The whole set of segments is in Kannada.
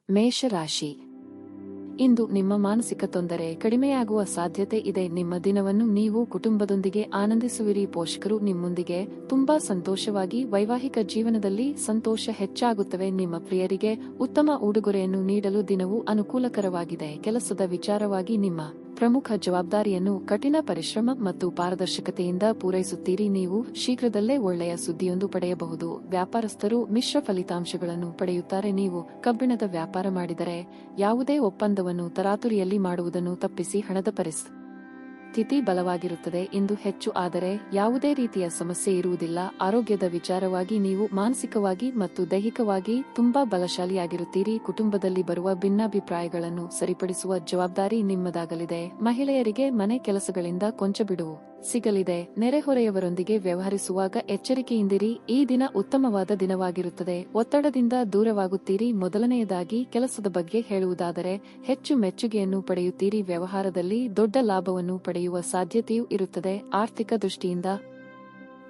ಮೇಷರಾಶಿ. ಇಂದು ನಿಮ್ಮ ಮಾನಸಿಕ ತೊಂದರೆ ಕಡಿಮೆಯಾಗುವ ಸಾಧ್ಯತೆ ಇದೆ. ನಿಮ್ಮ ದಿನವನ್ನು ನೀವು ಕುಟುಂಬದೊಂದಿಗೆ ಆನಂದಿಸುವಿರಿ. ಪೋಷಕರು ನಿಮ್ಮೊಂದಿಗೆ ತುಂಬಾ ಸಂತೋಷವಾಗಿ ವೈವಾಹಿಕ ಜೀವನದಲ್ಲಿ ಸಂತೋಷ ಹೆಚ್ಚಾಗುತ್ತವೆ. ನಿಮ್ಮ ಪ್ರಿಯರಿಗೆ ಉತ್ತಮ ಉಡುಗೊರೆಯನ್ನು ನೀಡಲು ದಿನವೂ ಅನುಕೂಲಕರವಾಗಿದೆ. ಕೆಲಸದ ವಿಚಾರವಾಗಿ ನಿಮ್ಮ ಪ್ರಮುಖ ಜವಾಬ್ದಾರಿಯನ್ನು ಕಠಿಣ ಪರಿಶ್ರಮ ಮತ್ತು ಪಾರದರ್ಶಕತೆಯಿಂದ ಪೂರೈಸುತ್ತೀರಿ. ನೀವು ಶೀಘ್ರದಲ್ಲೇ ಒಳ್ಳೆಯ ಸುದ್ದಿಯೊಂದು ಪಡೆಯಬಹುದು. ವ್ಯಾಪಾರಸ್ಥರು ಮಿಶ್ರ ಫಲಿತಾಂಶಗಳನ್ನು ಪಡೆಯುತ್ತಾರೆ. ನೀವು ಕಬ್ಬಿಣದ ವ್ಯಾಪಾರ ಮಾಡಿದರೆ ಯಾವುದೇ ಒಪ್ಪಂದವನ್ನು ತರಾತುರಿಯಲ್ಲಿ ಮಾಡುವುದನ್ನು ತಪ್ಪಿಸಿ. ಹಣದ ಸ್ಥಿತಿ ಬಲವಾಗಿರುತ್ತದೆ. ಇಂದು ಹೆಚ್ಚು ಆದರೆ ಯಾವುದೇ ರೀತಿಯ ಸಮಸ್ಯೆ ಇರುವುದಿಲ್ಲ. ಆರೋಗ್ಯದ ವಿಚಾರವಾಗಿ ನೀವು ಮಾನಸಿಕವಾಗಿ ಮತ್ತು ದೈಹಿಕವಾಗಿ ತುಂಬಾ ಬಲಶಾಲಿಯಾಗಿರುತ್ತೀರಿ. ಕುಟುಂಬದಲ್ಲಿ ಬರುವ ಭಿನ್ನಾಭಿಪ್ರಾಯಗಳನ್ನು ಸರಿಪಡಿಸುವ ಜವಾಬ್ದಾರಿ ನಿಮ್ಮದಾಗಲಿದೆ. ಮಹಿಳೆಯರಿಗೆ ಮನೆ ಕೆಲಸಗಳಿಂದ ಕೊಂಚ ಬಿಡುವು ಸಿಗಲಿದೆ. ನೆರೆಹೊರೆಯವರೊಂದಿಗೆ ವ್ಯವಹರಿಸುವಾಗ ಎಚ್ಚರಿಕೆಯಿಂದಿರಿ. ಈ ದಿನ ಉತ್ತಮವಾದ ದಿನವಾಗಿರುತ್ತದೆ. ಒತ್ತಡದಿಂದ ದೂರವಾಗುತ್ತೀರಿ. ಮೊದಲನೆಯದಾಗಿ ಕೆಲಸದ ಬಗ್ಗೆ ಹೇಳುವುದಾದರೆ ಹೆಚ್ಚು ಮೆಚ್ಚುಗೆಯನ್ನು ಪಡೆಯುತ್ತೀರಿ. ವ್ಯವಹಾರದಲ್ಲಿ ದೊಡ್ಡ ಲಾಭವನ್ನು ಪಡೆಯುವ ಸಾಧ್ಯತೆಯೂ ಇರುತ್ತದೆ. ಆರ್ಥಿಕ ದೃಷ್ಟಿಯಿಂದ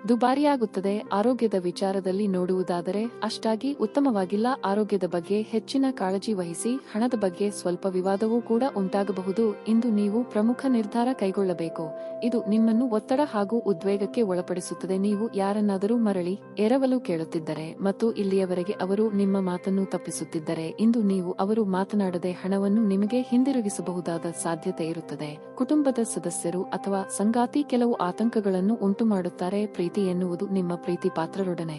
ದುಬಾರಿಯಾಗುತ್ತದೆ. ಆರೋಗ್ಯದ ವಿಚಾರದಲ್ಲಿ ನೋಡುವುದಾದರೆ ಅಷ್ಟಾಗಿ ಉತ್ತಮವಾಗಿಲ್ಲ. ಆರೋಗ್ಯದ ಬಗ್ಗೆ ಹೆಚ್ಚಿನ ಕಾಳಜಿ ವಹಿಸಿ. ಹಣದ ಬಗ್ಗೆ ಸ್ವಲ್ಪ ವಿವಾದವೂ ಕೂಡ ಉಂಟಾಗಬಹುದು. ಇಂದು ನೀವು ಪ್ರಮುಖ ನಿರ್ಧಾರ ಕೈಗೊಳ್ಳಬೇಕು. ಇದು ನಿಮ್ಮನ್ನು ಒತ್ತಡ ಹಾಗೂ ಉದ್ವೇಗಕ್ಕೆ ಒಳಪಡಿಸುತ್ತದೆ. ನೀವು ಯಾರನ್ನಾದರೂ ಮರಳಿ ಎರವಲು ಕೇಳುತ್ತಿದ್ದರೆ ಮತ್ತು ಇಲ್ಲಿಯವರೆಗೆ ಅವರು ನಿಮ್ಮ ಮಾತನ್ನು ತಪ್ಪಿಸುತ್ತಿದ್ದರೆ ಇಂದು ನೀವು ಅವರು ಮಾತನಾಡದೆ ಹಣವನ್ನು ನಿಮಗೆ ಹಿಂದಿರುಗಿಸಬಹುದಾದ ಸಾಧ್ಯತೆ ಇರುತ್ತದೆ. ಕುಟುಂಬದ ಸದಸ್ಯರು ಅಥವಾ ಸಂಗಾತಿ ಕೆಲವು ಆತಂಕಗಳನ್ನು ಉಂಟುಮಾಡುತ್ತಾರೆ. ಪ್ರೀತಿ ಎನ್ನುವುದು ನಿಮ್ಮ ಪ್ರೀತಿ ಪಾತ್ರರೊಡನೆ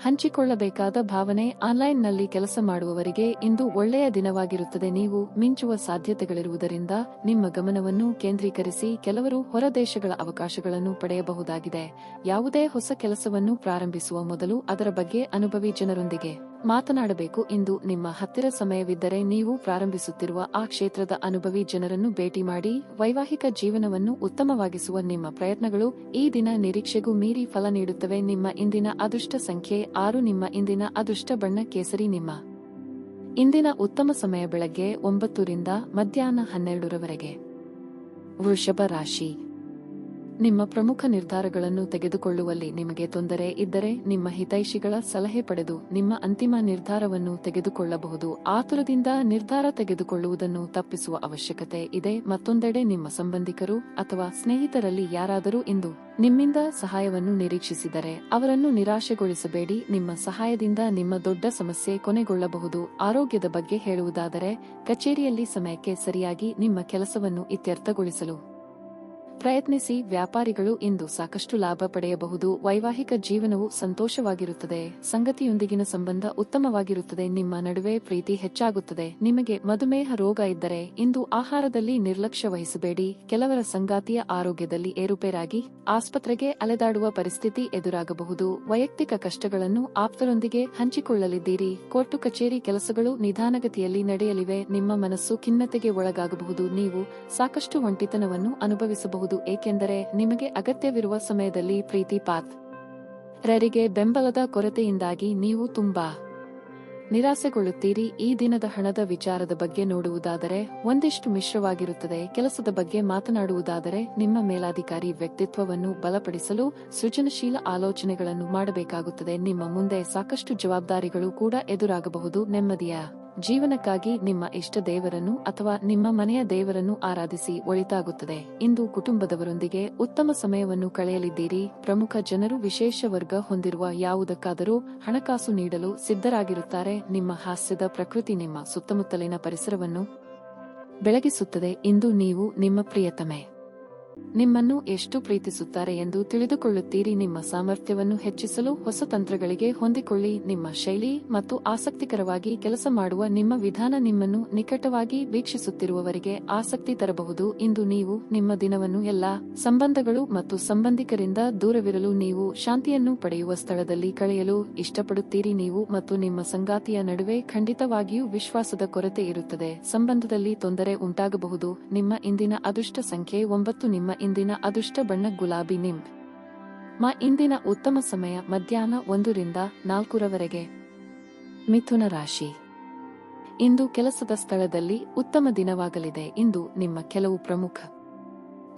ಹಂಚಿಕೊಳ್ಳಬೇಕಾದ ಭಾವನೆ. ಆನ್ಲೈನ್ನಲ್ಲಿ ಕೆಲಸ ಮಾಡುವವರಿಗೆ ಇಂದು ಒಳ್ಳೆಯ ದಿನವಾಗಿರುತ್ತದೆ. ನೀವು ಮಿಂಚುವ ಸಾಧ್ಯತೆಗಳಿರುವುದರಿಂದ ನಿಮ್ಮ ಗಮನವನ್ನು ಕೇಂದ್ರೀಕರಿಸಿ. ಕೆಲವರು ಹೊರ ದೇಶಗಳ ಅವಕಾಶಗಳನ್ನು ಪಡೆಯಬಹುದಾಗಿದೆ. ಯಾವುದೇ ಹೊಸ ಕೆಲಸವನ್ನು ಪ್ರಾರಂಭಿಸುವ ಮೊದಲು ಅದರ ಬಗ್ಗೆ ಅನುಭವಿ ಜನರೊಂದಿಗೆ ಮಾತನಾಡಬೇಕು. ಇಂದು ನಿಮ್ಮ ಹತ್ತಿರ ಸಮಯವಿದ್ದರೆ ನೀವು ಪ್ರಾರಂಭಿಸುತ್ತಿರುವ ಆ ಕ್ಷೇತ್ರದ ಅನುಭವಿ ಜನರನ್ನು ಭೇಟಿ ಮಾಡಿ. ವೈವಾಹಿಕ ಜೀವನವನ್ನು ಉತ್ತಮವಾಗಿಸುವ ನಿಮ್ಮ ಪ್ರಯತ್ನಗಳು ಈ ದಿನ ನಿರೀಕ್ಷೆಗೂ ಮೀರಿ ಫಲ ನೀಡುತ್ತವೆ. ನಿಮ್ಮ ಇಂದಿನ ಅದೃಷ್ಟ ಸಂಖ್ಯೆ 6. ನಿಮ್ಮ ಇಂದಿನ ಅದೃಷ್ಟ ಬಣ್ಣ ಕೇಸರಿ. ನಿಮ್ಮ ಇಂದಿನ ಉತ್ತಮ ಸಮಯ ಬೆಳಗ್ಗೆ 9 ರಿಂದ ಮಧ್ಯಾಹ್ನ 12 ರವರೆಗೆ. ವೃಷಭ ರಾಶಿ. ನಿಮ್ಮ ಪ್ರಮುಖ ನಿರ್ಧಾರಗಳನ್ನು ತೆಗೆದುಕೊಳ್ಳುವಲ್ಲಿ ನಿಮಗೆ ತೊಂದರೆ ಇದ್ದರೆ ನಿಮ್ಮ ಹಿತೈಷಿಗಳ ಸಲಹೆ ಪಡೆದು ನಿಮ್ಮ ಅಂತಿಮ ನಿರ್ಧಾರವನ್ನು ತೆಗೆದುಕೊಳ್ಳಬಹುದು. ಆತುರದಿಂದ ನಿರ್ಧಾರ ತೆಗೆದುಕೊಳ್ಳುವುದನ್ನು ತಪ್ಪಿಸುವ ಅವಶ್ಯಕತೆ ಇದೆ. ಮತ್ತೊಂದೆಡೆ ನಿಮ್ಮ ಸಂಬಂಧಿಕರು ಅಥವಾ ಸ್ನೇಹಿತರಲ್ಲಿ ಯಾರಾದರೂ ಇಂದು ನಿಮ್ಮಿಂದ ಸಹಾಯವನ್ನು ನಿರೀಕ್ಷಿಸಿದರೆ ಅವರನ್ನು ನಿರಾಶೆಗೊಳಿಸಬೇಡಿ. ನಿಮ್ಮ ಸಹಾಯದಿಂದ ನಿಮ್ಮ ದೊಡ್ಡ ಸಮಸ್ಯೆ ಕೊನೆಗೊಳ್ಳಬಹುದು. ಆರೋಗ್ಯದ ಬಗ್ಗೆ ಹೇಳುವುದಾದರೆ ಕಚೇರಿಯಲ್ಲಿ ಸಮಯಕ್ಕೆ ಸರಿಯಾಗಿ ನಿಮ್ಮ ಕೆಲಸವನ್ನು ಇತ್ಯರ್ಥಗೊಳಿಸಲು ಪ್ರಯತ್ನಿಸಿ. ವ್ಯಾಪಾರಿಗಳು ಇಂದು ಸಾಕಷ್ಟು ಲಾಭ ಪಡೆಯಬಹುದು. ವೈವಾಹಿಕ ಜೀವನವು ಸಂತೋಷವಾಗಿರುತ್ತದೆ. ಸಂಗತಿಯೊಂದಿಗಿನ ಸಂಬಂಧ ಉತ್ತಮವಾಗಿರುತ್ತದೆ. ನಿಮ್ಮ ನಡುವೆ ಪ್ರೀತಿ ಹೆಚ್ಚಾಗುತ್ತದೆ. ನಿಮಗೆ ಮಧುಮೇಹ ರೋಗ ಇದ್ದರೆ ಇಂದು ಆಹಾರದಲ್ಲಿ ನಿರ್ಲಕ್ಷ್ಯ ವಹಿಸಬೇಡಿ. ಕೆಲವರ ಸಂಗಾತಿಯ ಆರೋಗ್ಯದಲ್ಲಿ ಏರುಪೇರಾಗಿ ಆಸ್ಪತ್ರೆಗೆ ಅಲೆದಾಡುವ ಪರಿಸ್ಥಿತಿ ಎದುರಾಗಬಹುದು. ವೈಯಕ್ತಿಕ ಕಷ್ಟಗಳನ್ನು ಆಪ್ತರೊಂದಿಗೆ ಹಂಚಿಕೊಳ್ಳಲಿದ್ದೀರಿ. ಕೋರ್ಟು ಕಚೇರಿ ಕೆಲಸಗಳು ನಿಧಾನಗತಿಯಲ್ಲಿ ನಡೆಯಲಿವೆ. ನಿಮ್ಮ ಮನಸ್ಸು ಖಿನ್ನತೆಗೆ ಒಳಗಾಗಬಹುದು. ನೀವು ಸಾಕಷ್ಟು ಒಂಟಿತನವನ್ನು ಅನುಭವಿಸಬಹುದು. ಏಕೆಂದರೆ ನಿಮಗೆ ಅಗತ್ಯವಿರುವ ಸಮಯದಲ್ಲಿ ಪ್ರೀತಿ ಪಾತ್ರರಿಗೆ ಬೆಂಬಲದ ಕೊರತೆಯಿಂದಾಗಿ ನೀವು ತುಂಬಾ ನಿರಾಸೆಗೊಳ್ಳುತ್ತೀರಿ. ಈ ದಿನದ ಹಣದ ವಿಚಾರದ ಬಗ್ಗೆ ನೋಡುವುದಾದರೆ ಒಂದಿಷ್ಟು ಮಿಶ್ರವಾಗಿರುತ್ತದೆ. ಕೆಲಸದ ಬಗ್ಗೆ ಮಾತನಾಡುವುದಾದರೆ ನಿಮ್ಮ ಮೇಲಾಧಿಕಾರಿ ವ್ಯಕ್ತಿತ್ವವನ್ನು ಬಲಪಡಿಸಲು ಸೃಜನಶೀಲ ಆಲೋಚನೆಗಳನ್ನು ಮಾಡಬೇಕಾಗುತ್ತದೆ. ನಿಮ್ಮ ಮುಂದೆ ಸಾಕಷ್ಟು ಜವಾಬ್ದಾರಿಗಳು ಕೂಡ ಎದುರಾಗಬಹುದು. ನೆಮ್ಮದಿಯ ಜೀವನಕ್ಕಾಗಿ ನಿಮ್ಮ ಇಷ್ಟ ದೇವರನ್ನು ಅಥವಾ ನಿಮ್ಮ ಮನೆಯ ದೇವರನ್ನು ಆರಾಧಿಸಿ. ಒಳಿತಾಗುತ್ತದೆ. ಇಂದು ಕುಟುಂಬದವರೊಂದಿಗೆ ಉತ್ತಮ ಸಮಯವನ್ನು ಕಳೆಯಲಿದ್ದೀರಿ. ಪ್ರಮುಖ ಜನರು ವಿಶೇಷ ವರ್ಗ ಹೊಂದಿರುವ ಯಾವುದಕ್ಕಾದರೂ ಹಣಕಾಸು ನೀಡಲು ಸಿದ್ಧರಾಗಿರುತ್ತಾರೆ. ನಿಮ್ಮ ಹಾಸ್ಯದ ಪ್ರಕೃತಿ ನಿಮ್ಮ ಸುತ್ತಮುತ್ತಲಿನ ಪರಿಸರವನ್ನು ಬೆಳಗಿಸುತ್ತದೆ. ಇಂದು ನೀವು ನಿಮ್ಮ ಪ್ರಿಯತಮೆ ನಿಮ್ಮನ್ನು ಎಷ್ಟು ಪ್ರೀತಿಸುತ್ತಾರೆ ಎಂದು ತಿಳಿದುಕೊಳ್ಳುತ್ತೀರಿ. ನಿಮ್ಮ ಸಾಮರ್ಥ್ಯವನ್ನು ಹೆಚ್ಚಿಸಲು ಹೊಸ ತಂತ್ರಗಳಿಗೆ ಹೊಂದಿಕೊಳ್ಳಿ. ನಿಮ್ಮ ಶೈಲಿ ಮತ್ತು ಆಸಕ್ತಿಕರವಾಗಿ ಕೆಲಸ ಮಾಡುವ ನಿಮ್ಮ ವಿಧಾನ ನಿಮ್ಮನ್ನು ನಿಕಟವಾಗಿ ವೀಕ್ಷಿಸುತ್ತಿರುವವರಿಗೆ ಆಸಕ್ತಿ ತರಬಹುದು. ಇಂದು ನೀವು ನಿಮ್ಮ ದಿನವನ್ನು ಎಲ್ಲಾ ಸಂಬಂಧಗಳು ಮತ್ತು ಸಂಬಂಧಿಕರಿಂದ ದೂರವಿರಲು ನೀವು ಶಾಂತಿಯನ್ನು ಪಡೆಯುವ ಸ್ಥಳದಲ್ಲಿ ಕಳೆಯಲು ಇಷ್ಟಪಡುತ್ತೀರಿ. ನೀವು ಮತ್ತು ನಿಮ್ಮ ಸಂಗಾತಿಯ ನಡುವೆ ಖಂಡಿತವಾಗಿಯೂ ವಿಶ್ವಾಸದ ಕೊರತೆ ಇರುತ್ತದೆ. ಸಂಬಂಧದಲ್ಲಿ ತೊಂದರೆ ಉಂಟಾಗಬಹುದು. ನಿಮ್ಮ ಇಂದಿನ ಅದೃಷ್ಟ ಸಂಖ್ಯೆ 9. ನಿಮ್ಮ ಇಂದಿನ ಅದೃಷ್ಟ ಬಣ್ಣ ಗುಲಾಬಿ. ನಿಮ್ಮ ಇಂದಿನ ಉತ್ತಮ ಸಮಯ ಮಧ್ಯಾಹ್ನ 1 ರಿಂದ 4 ರವರೆಗೆ. ಮಿಥುನ ರಾಶಿ. ಇಂದು ಕೆಲಸದ ಸ್ಥಳದಲ್ಲಿ ಉತ್ತಮ ದಿನವಾಗಲಿದೆ. ಇಂದು ನಿಮ್ಮ ಕೆಲವು ಪ್ರಮುಖ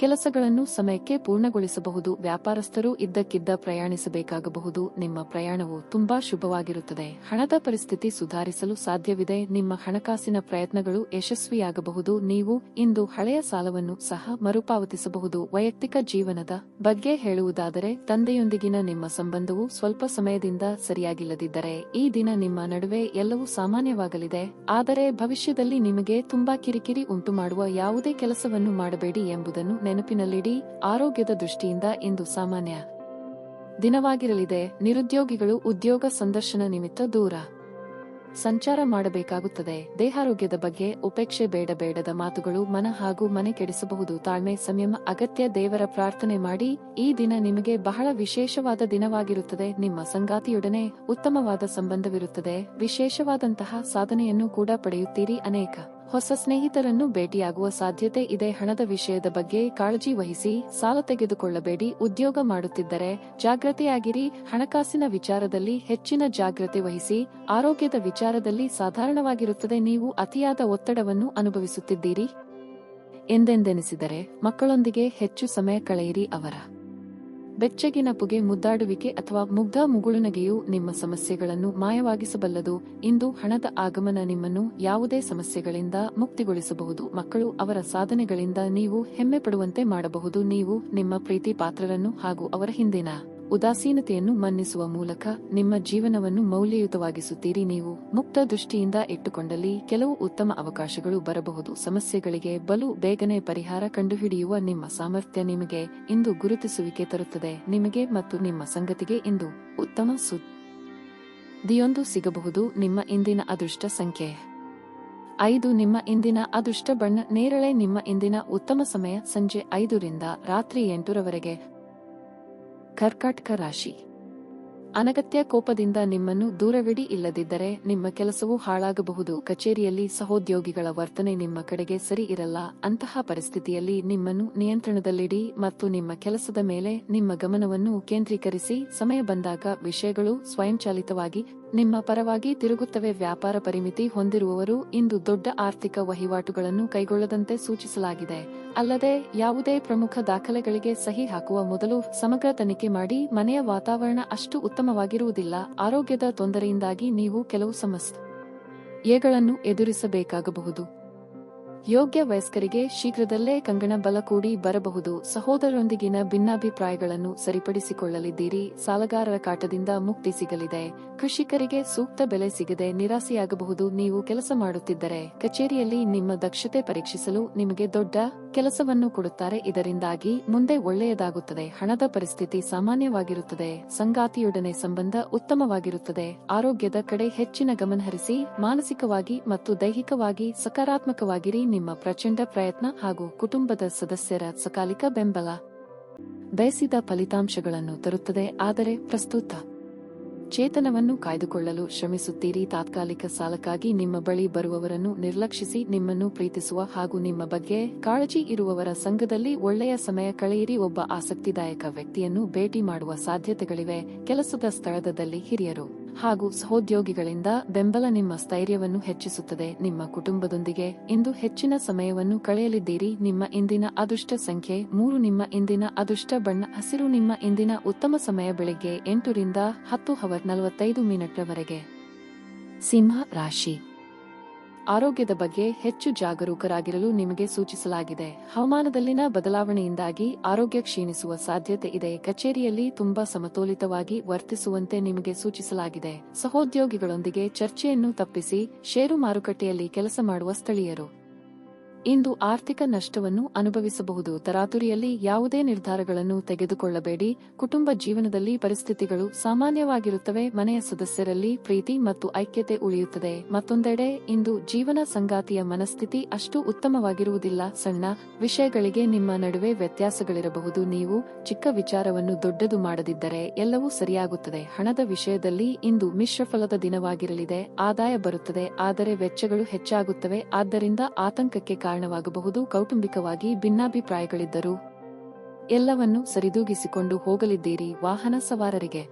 ಕೆಲಸಗಳನ್ನು ಸಮಯಕ್ಕೆ ಪೂರ್ಣಗೊಳಿಸಬಹುದು. ವ್ಯಾಪಾರಸ್ಥರು ಇದ್ದಕ್ಕಿದ್ದ ಪ್ರಯಾಣಿಸಬೇಕಾಗಬಹುದು. ನಿಮ್ಮ ಪ್ರಯಾಣವು ತುಂಬಾ ಶುಭವಾಗಿರುತ್ತದೆ. ಹಣದ ಪರಿಸ್ಥಿತಿ ಸುಧಾರಿಸಲು ಸಾಧ್ಯವಿದೆ. ನಿಮ್ಮ ಹಣಕಾಸಿನ ಪ್ರಯತ್ನಗಳು ಯಶಸ್ವಿಯಾಗಬಹುದು. ನೀವು ಇಂದು ಹಳೆಯ ಸಾಲವನ್ನು ಸಹ ಮರುಪಾವತಿಸಬಹುದು. ವೈಯಕ್ತಿಕ ಜೀವನದ ಬಗ್ಗೆ ಹೇಳುವುದಾದರೆ, ತಂದೆಯೊಂದಿಗಿನ ನಿಮ್ಮ ಸಂಬಂಧವು ಸ್ವಲ್ಪ ಸಮಯದಿಂದ ಸರಿಯಾಗಿಲ್ಲದಿದ್ದರೆ ಈ ದಿನ ನಿಮ್ಮ ನಡುವೆ ಎಲ್ಲವೂ ಸಾಮಾನ್ಯವಾಗಲಿದೆ. ಆದರೆ ಭವಿಷ್ಯದಲ್ಲಿ ನಿಮಗೆ ತುಂಬಾ ಕಿರಿಕಿರಿ ಉಂಟುಮಾಡುವ ಯಾವುದೇ ಕೆಲಸವನ್ನು ಮಾಡಬೇಡಿ ಎಂಬುದನ್ನು ನೆನಪಿನಲ್ಲಿಡಿ. ಆರೋಗ್ಯದ ದೃಷ್ಟಿಯಿಂದ ಇಂದು ಸಾಮಾನ್ಯ ದಿನವಾಗಿರಲಿದೆ. ನಿರುದ್ಯೋಗಿಗಳು ಉದ್ಯೋಗ ಸಂದರ್ಶನ ನಿಮಿತ್ತ ದೂರ ಸಂಚಾರ ಮಾಡಬೇಕಾಗುತ್ತದೆ. ದೇಹಾರೋಗ್ಯದ ಬಗ್ಗೆ ಉಪೇಕ್ಷೆ ಬೇಡದ ಮಾತುಗಳು ಮನ ಹಾಗೂ ಮನೆ ಕೆಡಿಸಬಹುದು. ತಾಳ್ಮೆ ಸಂಯಮ ಅಗತ್ಯ. ದೇವರ ಪ್ರಾರ್ಥನೆ ಮಾಡಿ. ಈ ದಿನ ನಿಮಗೆ ಬಹಳ ವಿಶೇಷವಾದ ದಿನವಾಗಿರುತ್ತದೆ. ನಿಮ್ಮ ಸಂಗಾತಿಯೊಡನೆ ಉತ್ತಮವಾದ ಸಂಬಂಧವಿರುತ್ತದೆ. ವಿಶೇಷವಾದಂತಹ ಸಾಧನೆಯನ್ನು ಕೂಡ ಪಡೆಯುತ್ತೀರಿ. ಅನೇಕ ಹೊಸ ಸ್ನೇಹಿತರನ್ನು ಭೇಟಿಯಾಗುವ ಸಾಧ್ಯತೆ ಇದೆ. ಹಣದ ವಿಷಯದ ಬಗ್ಗೆ ಕಾಳಜಿ ವಹಿಸಿ. ಸಾಲ ತೆಗೆದುಕೊಳ್ಳಬೇಡಿ. ಉದ್ಯೋಗ ಮಾಡುತ್ತಿದ್ದರೆ ಜಾಗೃತೆಯಾಗಿರಿ. ಹಣಕಾಸಿನ ವಿಚಾರದಲ್ಲಿ ಹೆಚ್ಚಿನ ಜಾಗೃತೆ ವಹಿಸಿ. ಆರೋಗ್ಯದ ವಿಚಾರದಲ್ಲಿ ಸಾಧಾರಣವಾಗಿರುತ್ತದೆ. ನೀವು ಅತಿಯಾದ ಒತ್ತಡವನ್ನು ಅನುಭವಿಸುತ್ತಿದ್ದೀರಿ ಎಂದೆಂದೆನಿಸಿದರೆ ಮಕ್ಕಳೊಂದಿಗೆ ಹೆಚ್ಚು ಸಮಯ ಕಳೆಯಿರಿ. ಅವರ ಬೆಚ್ಚಗಿನ ಪುಗೆ, ಮುದ್ದಾಡುವಿಕೆ ಅಥವಾ ಮುಗ್ಧ ಮುಗುಳುನಗೆಯು ನಿಮ್ಮ ಸಮಸ್ಯೆಗಳನ್ನು ಮಾಯವಾಗಿಸಬಲ್ಲದು. ಇಂದು ಹಣದ ಆಗಮನ ನಿಮ್ಮನ್ನು ಯಾವುದೇ ಸಮಸ್ಯೆಗಳಿಂದ ಮುಕ್ತಿಗೊಳಿಸಬಹುದು. ಮಕ್ಕಳು ಅವರ ಸಾಧನೆಗಳಿಂದ ನೀವು ಹೆಮ್ಮೆ ಪಡುವಂತೆ ಮಾಡಬಹುದು. ನೀವು ನಿಮ್ಮ ಪ್ರೀತಿ ಪಾತ್ರರನ್ನು ಹಾಗೂ ಅವರ ಹಿಂದಿನ ಉದಾಸೀನತೆಯನ್ನು ಮನ್ನಿಸುವ ಮೂಲಕ ನಿಮ್ಮ ಜೀವನವನ್ನು ಮೌಲ್ಯಯುತವಾಗಿಸುತ್ತೀರಿ. ನೀವು ಮುಕ್ತ ದೃಷ್ಟಿಯಿಂದ ಇಟ್ಟುಕೊಂಡಲ್ಲಿ ಕೆಲವು ಉತ್ತಮ ಅವಕಾಶಗಳು ಬರಬಹುದು. ಸಮಸ್ಯೆಗಳಿಗೆ ಬಲು ಬೇಗನೆ ಪರಿಹಾರ ಕಂಡುಹಿಡಿಯುವ ನಿಮ್ಮ ಸಾಮರ್ಥ್ಯ ನಿಮಗೆ ಇಂದು ಗುರುತಿಸುವಿಕೆ ತರುತ್ತದೆ. ನಿಮಗೆ ಮತ್ತು ನಿಮ್ಮ ಸಂಗತಿಗೆ ಇಂದು ಉತ್ತಮ ಸುದ್ದಿಯೊಂದು ಸಿಗಬಹುದು. ನಿಮ್ಮ ಇಂದಿನ ಅದೃಷ್ಟ ಸಂಖ್ಯೆ 5. ನಿಮ್ಮ ಇಂದಿನ ಅದೃಷ್ಟ ಬಣ್ಣ ನೇರಳೆ. ನಿಮ್ಮ ಇಂದಿನ ಉತ್ತಮ ಸಮಯ ಸಂಜೆ 5 ರಿಂದ ರಾತ್ರಿ 8 ರವರೆಗೆ. ಕರ್ಕಾಟಕ ರಾಶಿ. ಅನಗತ್ಯ ಕೋಪದಿಂದ ನಿಮ್ಮನ್ನು ದೂರವಿಡಿ. ಇಲ್ಲದಿದ್ದರೆ ನಿಮ್ಮ ಕೆಲಸವು ಹಾಳಾಗಬಹುದು. ಕಚೇರಿಯಲ್ಲಿ ಸಹೋದ್ಯೋಗಿಗಳ ವರ್ತನೆ ನಿಮ್ಮ ಕಡೆಗೆ ಸರಿ ಇರಲ್ಲ. ಅಂತಹ ಪರಿಸ್ಥಿತಿಯಲ್ಲಿ ನಿಮ್ಮನ್ನು ನಿಯಂತ್ರಣದಲ್ಲಿಡಿ ಮತ್ತು ನಿಮ್ಮ ಕೆಲಸದ ಮೇಲೆ ನಿಮ್ಮ ಗಮನವನ್ನು ಕೇಂದ್ರೀಕರಿಸಿ. ಸಮಯ ಬಂದಾಗ ವಿಷಯಗಳು ಸ್ವಯಂಚಾಲಿತವಾಗಿ ನಿಮ್ಮ ಪರವಾಗಿ ತಿರುಗುತ್ತವೆ. ವ್ಯಾಪಾರ ಪರಿಮಿತಿ ಹೊಂದಿರುವವರು ಇಂದು ದೊಡ್ಡ ಆರ್ಥಿಕ ವಹಿವಾಟುಗಳನ್ನು ಕೈಗೊಳ್ಳದಂತೆ ಸೂಚಿಸಲಾಗಿದೆ. ಅಲ್ಲದೆ ಯಾವುದೇ ಪ್ರಮುಖ ದಾಖಲೆಗಳಿಗೆ ಸಹಿ ಹಾಕುವ ಮೊದಲು ಸಮಗ್ರ ತನಿಖೆ ಮಾಡಿ. ಮನೆಯ ವಾತಾವರಣ ಅಷ್ಟು ಉತ್ತಮವಾಗಿರುವುದಿಲ್ಲ. ಆರೋಗ್ಯದ ತೊಂದರೆಯಿಂದಾಗಿ ನೀವು ಕೆಲವು ಸಮಸ್ಯೆಗಳನ್ನು ಎದುರಿಸಬೇಕಾಗಬಹುದು. ಯೋಗ್ಯ ವಯಸ್ಕರಿಗೆ ಶೀಘ್ರದಲ್ಲೇ ಕಂಗಣ ಬಲ ಕೂಡಿ ಬರಬಹುದು. ಸಹೋದರರೊಂದಿಗಿನ ಭಿನ್ನಾಭಿಪ್ರಾಯಗಳನ್ನು ಸರಿಪಡಿಸಿಕೊಳ್ಳಲಿದ್ದೀರಿ. ಸಾಲಗಾರರ ಕಾಟದಿಂದ ಮುಕ್ತಿ ಸಿಗಲಿದೆ. ಕೃಷಿಕರಿಗೆ ಸೂಕ್ತ ಬೆಲೆ ಸಿಗದೆ ನಿರಾಸೆಯಾಗಬಹುದು. ನೀವು ಕೆಲಸ ಮಾಡುತ್ತಿದ್ದರೆ ಕಚೇರಿಯಲ್ಲಿ ನಿಮ್ಮ ದಕ್ಷತೆ ಪರೀಕ್ಷಿಸಲು ನಿಮಗೆ ದೊಡ್ಡ ಕೆಲಸವನ್ನು ಕೊಡುತ್ತಾರೆ. ಇದರಿಂದಾಗಿ ಮುಂದೆ ಒಳ್ಳೆಯದಾಗುತ್ತದೆ. ಹಣದ ಪರಿಸ್ಥಿತಿ ಸಾಮಾನ್ಯವಾಗಿರುತ್ತದೆ. ಸಂಗಾತಿಯೊಡನೆ ಸಂಬಂಧ ಉತ್ತಮವಾಗಿರುತ್ತದೆ. ಆರೋಗ್ಯದ ಕಡೆ ಹೆಚ್ಚಿನ ಗಮನಹರಿಸಿ. ಮಾನಸಿಕವಾಗಿ ಮತ್ತು ದೈಹಿಕವಾಗಿ ಸಕಾರಾತ್ಮಕವಾಗಿರಿ. ನಿಮ್ಮ ಪ್ರಚಂಡ ಪ್ರಯತ್ನ ಹಾಗೂ ಕುಟುಂಬದ ಸದಸ್ಯರ ಸಕಾಲಿಕ ಬೆಂಬಲ ಬಯಸಿದ ಫಲಿತಾಂಶಗಳನ್ನು ತರುತ್ತದೆ. ಆದರೆ ಪ್ರಸ್ತುತ ಚೇತನವನ್ನು ಕಾಯ್ದುಕೊಳ್ಳಲು ಶ್ರಮಿಸುತ್ತೀರಿ. ತಾತ್ಕಾಲಿಕ ಸಾಲಕ್ಕಾಗಿ ನಿಮ್ಮ ಬಳಿ ಬರುವವರನ್ನು ನಿರ್ಲಕ್ಷಿಸಿ. ನಿಮ್ಮನ್ನು ಪ್ರೀತಿಸುವ ಹಾಗೂ ನಿಮ್ಮ ಬಗ್ಗೆ ಕಾಳಜಿ ಇರುವವರ ಸಂಘದಲ್ಲಿ ಒಳ್ಳೆಯ ಸಮಯ ಕಳೆಯಿರಿ. ಒಬ್ಬ ಆಸಕ್ತಿದಾಯಕ ವ್ಯಕ್ತಿಯನ್ನು ಭೇಟಿ ಮಾಡುವ ಸಾಧ್ಯತೆಗಳಿವೆ. ಕೆಲಸದ ಸ್ಥಳದಲ್ಲಿ ಹಿರಿಯರು ಹಾಗೂ ಸಹೋದ್ಯೋಗಿಗಳಿಂದ ಬೆಂಬಲ ನಿಮ್ಮ ಸ್ಥೈರ್ಯವನ್ನು ಹೆಚ್ಚಿಸುತ್ತದೆ. ನಿಮ್ಮ ಕುಟುಂಬದೊಂದಿಗೆ ಇಂದು ಹೆಚ್ಚಿನ ಸಮಯವನ್ನು ಕಳೆಯಲಿದ್ದೀರಿ. ನಿಮ್ಮ ಇಂದಿನ ಅದೃಷ್ಟ ಸಂಖ್ಯೆ 3. ನಿಮ್ಮ ಇಂದಿನ ಅದೃಷ್ಟ ಬಣ್ಣ ಹಸಿರು. ನಿಮ್ಮ ಇಂದಿನ ಉತ್ತಮ ಸಮಯ ಬೆಳಗ್ಗೆ 8 ರಿಂದ 10:45 ರವರೆಗೆ. ಸಿಂಹ ರಾಶಿ. ಆರೋಗ್ಯದ ಬಗ್ಗೆ ಹೆಚ್ಚು ಜಾಗರೂಕರಾಗಿರಲು ನಿಮಗೆ ಸೂಚಿಸಲಾಗಿದೆ. ಹವಾಮಾನದಲ್ಲಿನ ಬದಲಾವಣೆಯಿಂದಾಗಿ ಆರೋಗ್ಯ ಕ್ಷೀಣಿಸುವ ಸಾಧ್ಯತೆ ಇದೆ. ಕಚೇರಿಯಲ್ಲಿ ತುಂಬಾ ಸಮತೋಲಿತವಾಗಿ ವರ್ತಿಸುವಂತೆ ನಿಮಗೆ ಸೂಚಿಸಲಾಗಿದೆ. ಸಹೋದ್ಯೋಗಿಗಳೊಂದಿಗೆ ಚರ್ಚೆಯನ್ನು ತಪ್ಪಿಸಿ. ಷೇರು ಮಾರುಕಟ್ಟೆಯಲ್ಲಿ ಕೆಲಸ ಮಾಡುವ ಸ್ಥಳೀಯರು ಇಂದು ಆರ್ಥಿಕ ನಷ್ಟವನ್ನು ಅನುಭವಿಸಬಹುದು. ತರಾತುರಿಯಲ್ಲಿ ಯಾವುದೇ ನಿರ್ಧಾರಗಳನ್ನು ತೆಗೆದುಕೊಳ್ಳಬೇಡಿ. ಕುಟುಂಬ ಜೀವನದಲ್ಲಿ ಪರಿಸ್ಥಿತಿಗಳು ಸಾಮಾನ್ಯವಾಗಿರುತ್ತವೆ. ಮನೆಯ ಸದಸ್ಯರಲ್ಲಿ ಪ್ರೀತಿ ಮತ್ತು ಐಕ್ಯತೆ ಉಳಿಯುತ್ತದೆ. ಮತ್ತೊಂದೆಡೆ ಇಂದು ಜೀವನ ಸಂಗಾತಿಯ ಮನಸ್ಥಿತಿ ಅಷ್ಟು ಉತ್ತಮವಾಗಿರುವುದಿಲ್ಲ. ಸಣ್ಣ ವಿಷಯಗಳಿಗೆ ನಿಮ್ಮ ನಡುವೆ ವ್ಯತ್ಯಾಸಗಳಿರಬಹುದು. ನೀವು ಚಿಕ್ಕ ವಿಚಾರವನ್ನು ದೊಡ್ಡದು ಮಾಡದಿದ್ದರೆ ಎಲ್ಲವೂ ಸರಿಯಾಗುತ್ತದೆ. ಹಣದ ವಿಷಯದಲ್ಲಿ ಇಂದು ಮಿಶ್ರಫಲದ ದಿನವಾಗಿರಲಿದೆ. ಆದಾಯ ಬರುತ್ತದೆ, ಆದರೆ ವೆಚ್ಚಗಳು ಹೆಚ್ಚಾಗುತ್ತವೆ. ಆದ್ದರಿಂದ ಆತಂಕಕ್ಕೆ ಕಾರಣವಾಗಬಹುದು. ಕೌಟುಂಬಿಕವಾಗಿ ಭಿನ್ನಾಭಿಪ್ರಾಯಗಳಿದ್ದರೂ ಎಲ್ಲವನ್ನು ಸರಿದೂಗಿಸಿಕೊಂಡು ಹೋಗಲಿದ್ದೀರಿ. ವಾಹನ ಸವಾರರಿಗೆ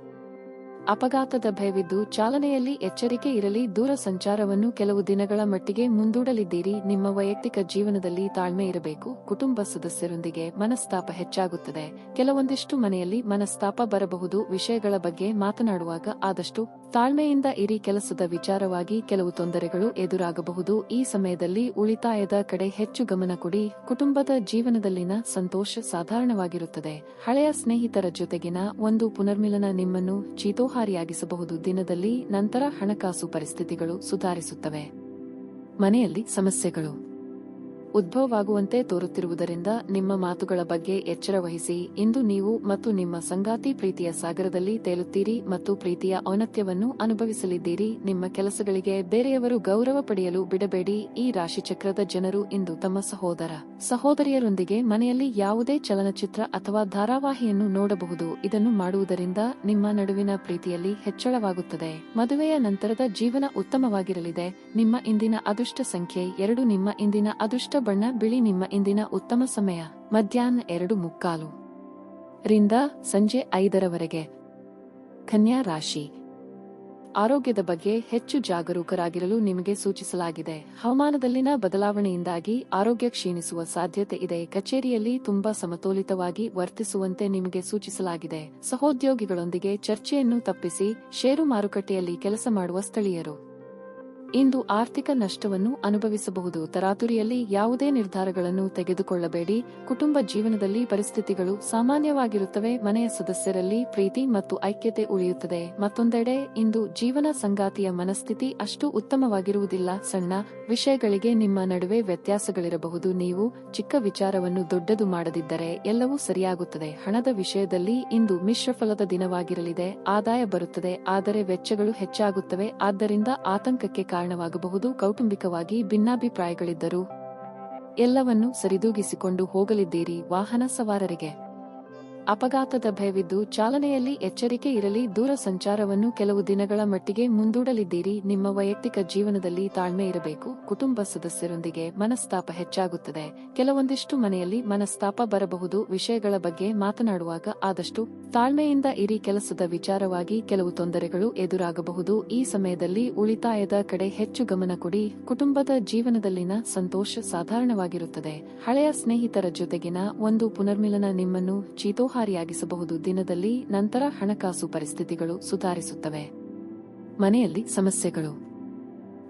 ಅಪಘಾತದ ಭಯವಿದ್ದು ಚಾಲನೆಯಲ್ಲಿ ಎಚ್ಚರಿಕೆ ಇರಲಿ. ದೂರ ಸಂಚಾರವನ್ನು ಕೆಲವು ದಿನಗಳ ಮಟ್ಟಿಗೆ ಮುಂದೂಡಲಿದ್ದೀರಿ. ನಿಮ್ಮ ವೈಯಕ್ತಿಕ ಜೀವನದಲ್ಲಿ ತಾಳ್ಮೆ ಇರಬೇಕು. ಕುಟುಂಬ ಸದಸ್ಯರೊಂದಿಗೆ ಮನಸ್ತಾಪ ಹೆಚ್ಚಾಗುತ್ತದೆ. ಕೆಲವೊಂದಿಷ್ಟು ಮನೆಯಲ್ಲಿ ಮನಸ್ತಾಪ ಬರಬಹುದು. ವಿಷಯಗಳ ಬಗ್ಗೆ ಮಾತನಾಡುವಾಗ ಆದಷ್ಟು ತಾಳ್ಮೆಯಿಂದ ಇರಿ. ಕೆಲಸದ ವಿಚಾರವಾಗಿ ಕೆಲವು ತೊಂದರೆಗಳು ಎದುರಾಗಬಹುದು. ಈ ಸಮಯದಲ್ಲಿ ಉಳಿತಾಯದ ಕಡೆ ಹೆಚ್ಚು ಗಮನ ಕೊಡಿ. ಕುಟುಂಬದ ಜೀವನದಲ್ಲಿನ ಸಂತೋಷ ಸಾಧಾರಣವಾಗಿರುತ್ತದೆ. ಹಳೆಯ ಸ್ನೇಹಿತರ ಜೊತೆಗಿನ ಒಂದು ಪುನರ್ಮಿಲನ ನಿಮ್ಮನ್ನು ಚೀತೋಹಾರಿಯಾಗಿಸಬಹುದು. ದಿನದಲ್ಲಿ ನಂತರ ಹಣಕಾಸು ಪರಿಸ್ಥಿತಿಗಳು ಸುಧಾರಿಸುತ್ತವೆ. ಮನೆಯಲ್ಲಿ ಸಮಸ್ಯೆಗಳು ಉದ್ಭವವಾಗುವಂತೆ ತೋರುತ್ತಿರುವುದರಿಂದ ನಿಮ್ಮ ಮಾತುಗಳ ಬಗ್ಗೆ ಎಚ್ಚರ ವಹಿಸಿ. ಇಂದು ನೀವು ಮತ್ತು ನಿಮ್ಮ ಸಂಗಾತಿ ಪ್ರೀತಿಯ ಸಾಗರದಲ್ಲಿ ತೇಲುತ್ತೀರಿ ಮತ್ತು ಪ್ರೀತಿಯ ಔನ್ನತ್ಯವನ್ನು ಅನುಭವಿಸಲಿದ್ದೀರಿ. ನಿಮ್ಮ ಕೆಲಸಗಳಿಗೆ ಬೇರೆಯವರು ಗೌರವ ಪಡೆಯಲು ಬಿಡಬೇಡಿ. ಈ ರಾಶಿಚಕ್ರದ ಜನರು ಇಂದು ತಮ್ಮ ಸಹೋದರಿಯರೊಂದಿಗೆ ಮನೆಯಲ್ಲಿ ಯಾವುದೇ ಚಲನಚಿತ್ರ ಅಥವಾ ಧಾರಾವಾಹಿಯನ್ನು ನೋಡಬಹುದು. ಇದನ್ನು ಮಾಡುವುದರಿಂದ ನಿಮ್ಮ ನಡುವಿನ ಪ್ರೀತಿಯಲ್ಲಿ ಹೆಚ್ಚಳವಾಗುತ್ತದೆ. ಮದುವೆಯ ನಂತರದ ಜೀವನ ಉತ್ತಮವಾಗಿರಲಿದೆ. ನಿಮ್ಮ ಇಂದಿನ ಅದೃಷ್ಟ ಸಂಖ್ಯೆ 2. ನಿಮ್ಮ ಇಂದಿನ ಅದೃಷ್ಟ ಬಣ್ಣ ಬಿಳಿ. ನಿಮ್ಮ ಇಂದಿನ ಉತ್ತಮ ಸಮಯ ಮಧ್ಯಾಹ್ನ 2:45 ರಿಂದ ಸಂಜೆ 5 ಕನ್ಯಾ ರಾಶಿ. ಆರೋಗ್ಯದ ಬಗ್ಗೆ ಹೆಚ್ಚು ಜಾಗರೂಕರಾಗಿರಲು ನಿಮಗೆ ಸೂಚಿಸಲಾಗಿದೆ. ಹವಾಮಾನದಲ್ಲಿನ ಬದಲಾವಣೆಯಿಂದಾಗಿ ಆರೋಗ್ಯ ಕ್ಷೀಣಿಸುವ ಸಾಧ್ಯತೆ ಇದೆ. ಕಚೇರಿಯಲ್ಲಿ ತುಂಬಾ ಸಮತೋಲಿತವಾಗಿ ವರ್ತಿಸುವಂತೆ ನಿಮಗೆ ಸೂಚಿಸಲಾಗಿದೆ. ಸಹೋದ್ಯೋಗಿಗಳೊಂದಿಗೆ ಚರ್ಚೆಯನ್ನು ತಪ್ಪಿಸಿ. ಷೇರು ಮಾರುಕಟ್ಟೆಯಲ್ಲಿ ಕೆಲಸ ಮಾಡುವ ಸ್ಥಳೀಯರು ಇಂದು ಆರ್ಥಿಕ ನಷ್ಟವನ್ನು ಅನುಭವಿಸಬಹುದು. ತರಾತುರಿಯಲ್ಲಿ ಯಾವುದೇ ನಿರ್ಧಾರಗಳನ್ನು ತೆಗೆದುಕೊಳ್ಳಬೇಡಿ. ಕುಟುಂಬ ಜೀವನದಲ್ಲಿ ಪರಿಸ್ಥಿತಿಗಳು ಸಾಮಾನ್ಯವಾಗಿರುತ್ತವೆ. ಮನೆಯ ಸದಸ್ಯರಲ್ಲಿ ಪ್ರೀತಿ ಮತ್ತು ಐಕ್ಯತೆ ಉಳಿಯುತ್ತದೆ. ಮತ್ತೊಂದೆಡೆ ಇಂದು ಜೀವನ ಸಂಗಾತಿಯ ಮನಸ್ಥಿತಿ ಅಷ್ಟು ಉತ್ತಮವಾಗಿರುವುದಿಲ್ಲ. ಸಣ್ಣ ವಿಷಯಗಳಿಗೆ ನಿಮ್ಮ ನಡುವೆ ವ್ಯತ್ಯಾಸಗಳಿರಬಹುದು. ನೀವು ಚಿಕ್ಕ ವಿಚಾರವನ್ನು ದೊಡ್ಡದು ಮಾಡದಿದ್ದರೆ ಎಲ್ಲವೂ ಸರಿಯಾಗುತ್ತದೆ. ಹಣದ ವಿಷಯದಲ್ಲಿ ಇಂದು ಮಿಶ್ರಫಲದ ದಿನವಾಗಿರಲಿದೆ. ಆದಾಯ ಬರುತ್ತದೆ, ಆದರೆ ವೆಚ್ಚಗಳು ಹೆಚ್ಚಾಗುತ್ತವೆ. ಆದ್ದರಿಂದ ಆತಂಕಕ್ಕೆ ಕಾರಣವಾಗಬಹುದು. ಕೌಟುಂಬಿಕವಾಗಿ ಭಿನ್ನಾಭಿಪ್ರಾಯಗಳಿದ್ದರೂ ಎಲ್ಲವನ್ನೂ ಸರಿದೂಗಿಸಿಕೊಂಡು ಹೋಗಲಿದ್ದೀರಿ. ವಾಹನ ಸವಾರರಿಗೆ ಅಪಘಾತದ ಭಯವಿದ್ದು ಚಾಲನೆಯಲ್ಲಿ ಎಚ್ಚರಿಕೆ ಇರಲಿ. ದೂರ ಸಂಚಾರವನ್ನು ಕೆಲವು ದಿನಗಳ ಮಟ್ಟಿಗೆ ಮುಂದೂಡಲಿದ್ದೀರಿ. ನಿಮ್ಮ ವೈಯಕ್ತಿಕ ಜೀವನದಲ್ಲಿ ತಾಳ್ಮೆ ಇರಬೇಕು. ಕುಟುಂಬ ಸದಸ್ಯರೊಂದಿಗೆ ಮನಸ್ತಾಪ ಹೆಚ್ಚಾಗುತ್ತದೆ. ಕೆಲವೊಂದಿಷ್ಟು ಮನೆಯಲ್ಲಿ ಮನಸ್ತಾಪ ಬರಬಹುದು. ವಿಷಯಗಳ ಬಗ್ಗೆ ಮಾತನಾಡುವಾಗ ಆದಷ್ಟು ತಾಳ್ಮೆಯಿಂದ ಇರಿ. ಕೆಲಸದ ವಿಚಾರವಾಗಿ ಕೆಲವು ತೊಂದರೆಗಳು ಎದುರಾಗಬಹುದು. ಈ ಸಮಯದಲ್ಲಿ ಉಳಿತಾಯದ ಕಡೆ ಹೆಚ್ಚು ಗಮನ ಕೊಡಿ. ಕುಟುಂಬದ ಜೀವನದಲ್ಲಿನ ಸಂತೋಷ ಸಾಧಾರಣವಾಗಿರುತ್ತದೆ. ಹಳೆಯ ಸ್ನೇಹಿತರ ಜೊತೆಗಿನ ಒಂದು ಪುನರ್ಮಿಲನ ನಿಮ್ಮನ್ನು ಚೀತೋಹಾರಿಯಾಗಿಸಬಹುದು. ದಿನದಲ್ಲಿ ನಂತರ ಹಣಕಾಸು ಪರಿಸ್ಥಿತಿಗಳು ಸುಧಾರಿಸುತ್ತವೆ. ಮನೆಯಲ್ಲಿ ಸಮಸ್ಯೆಗಳು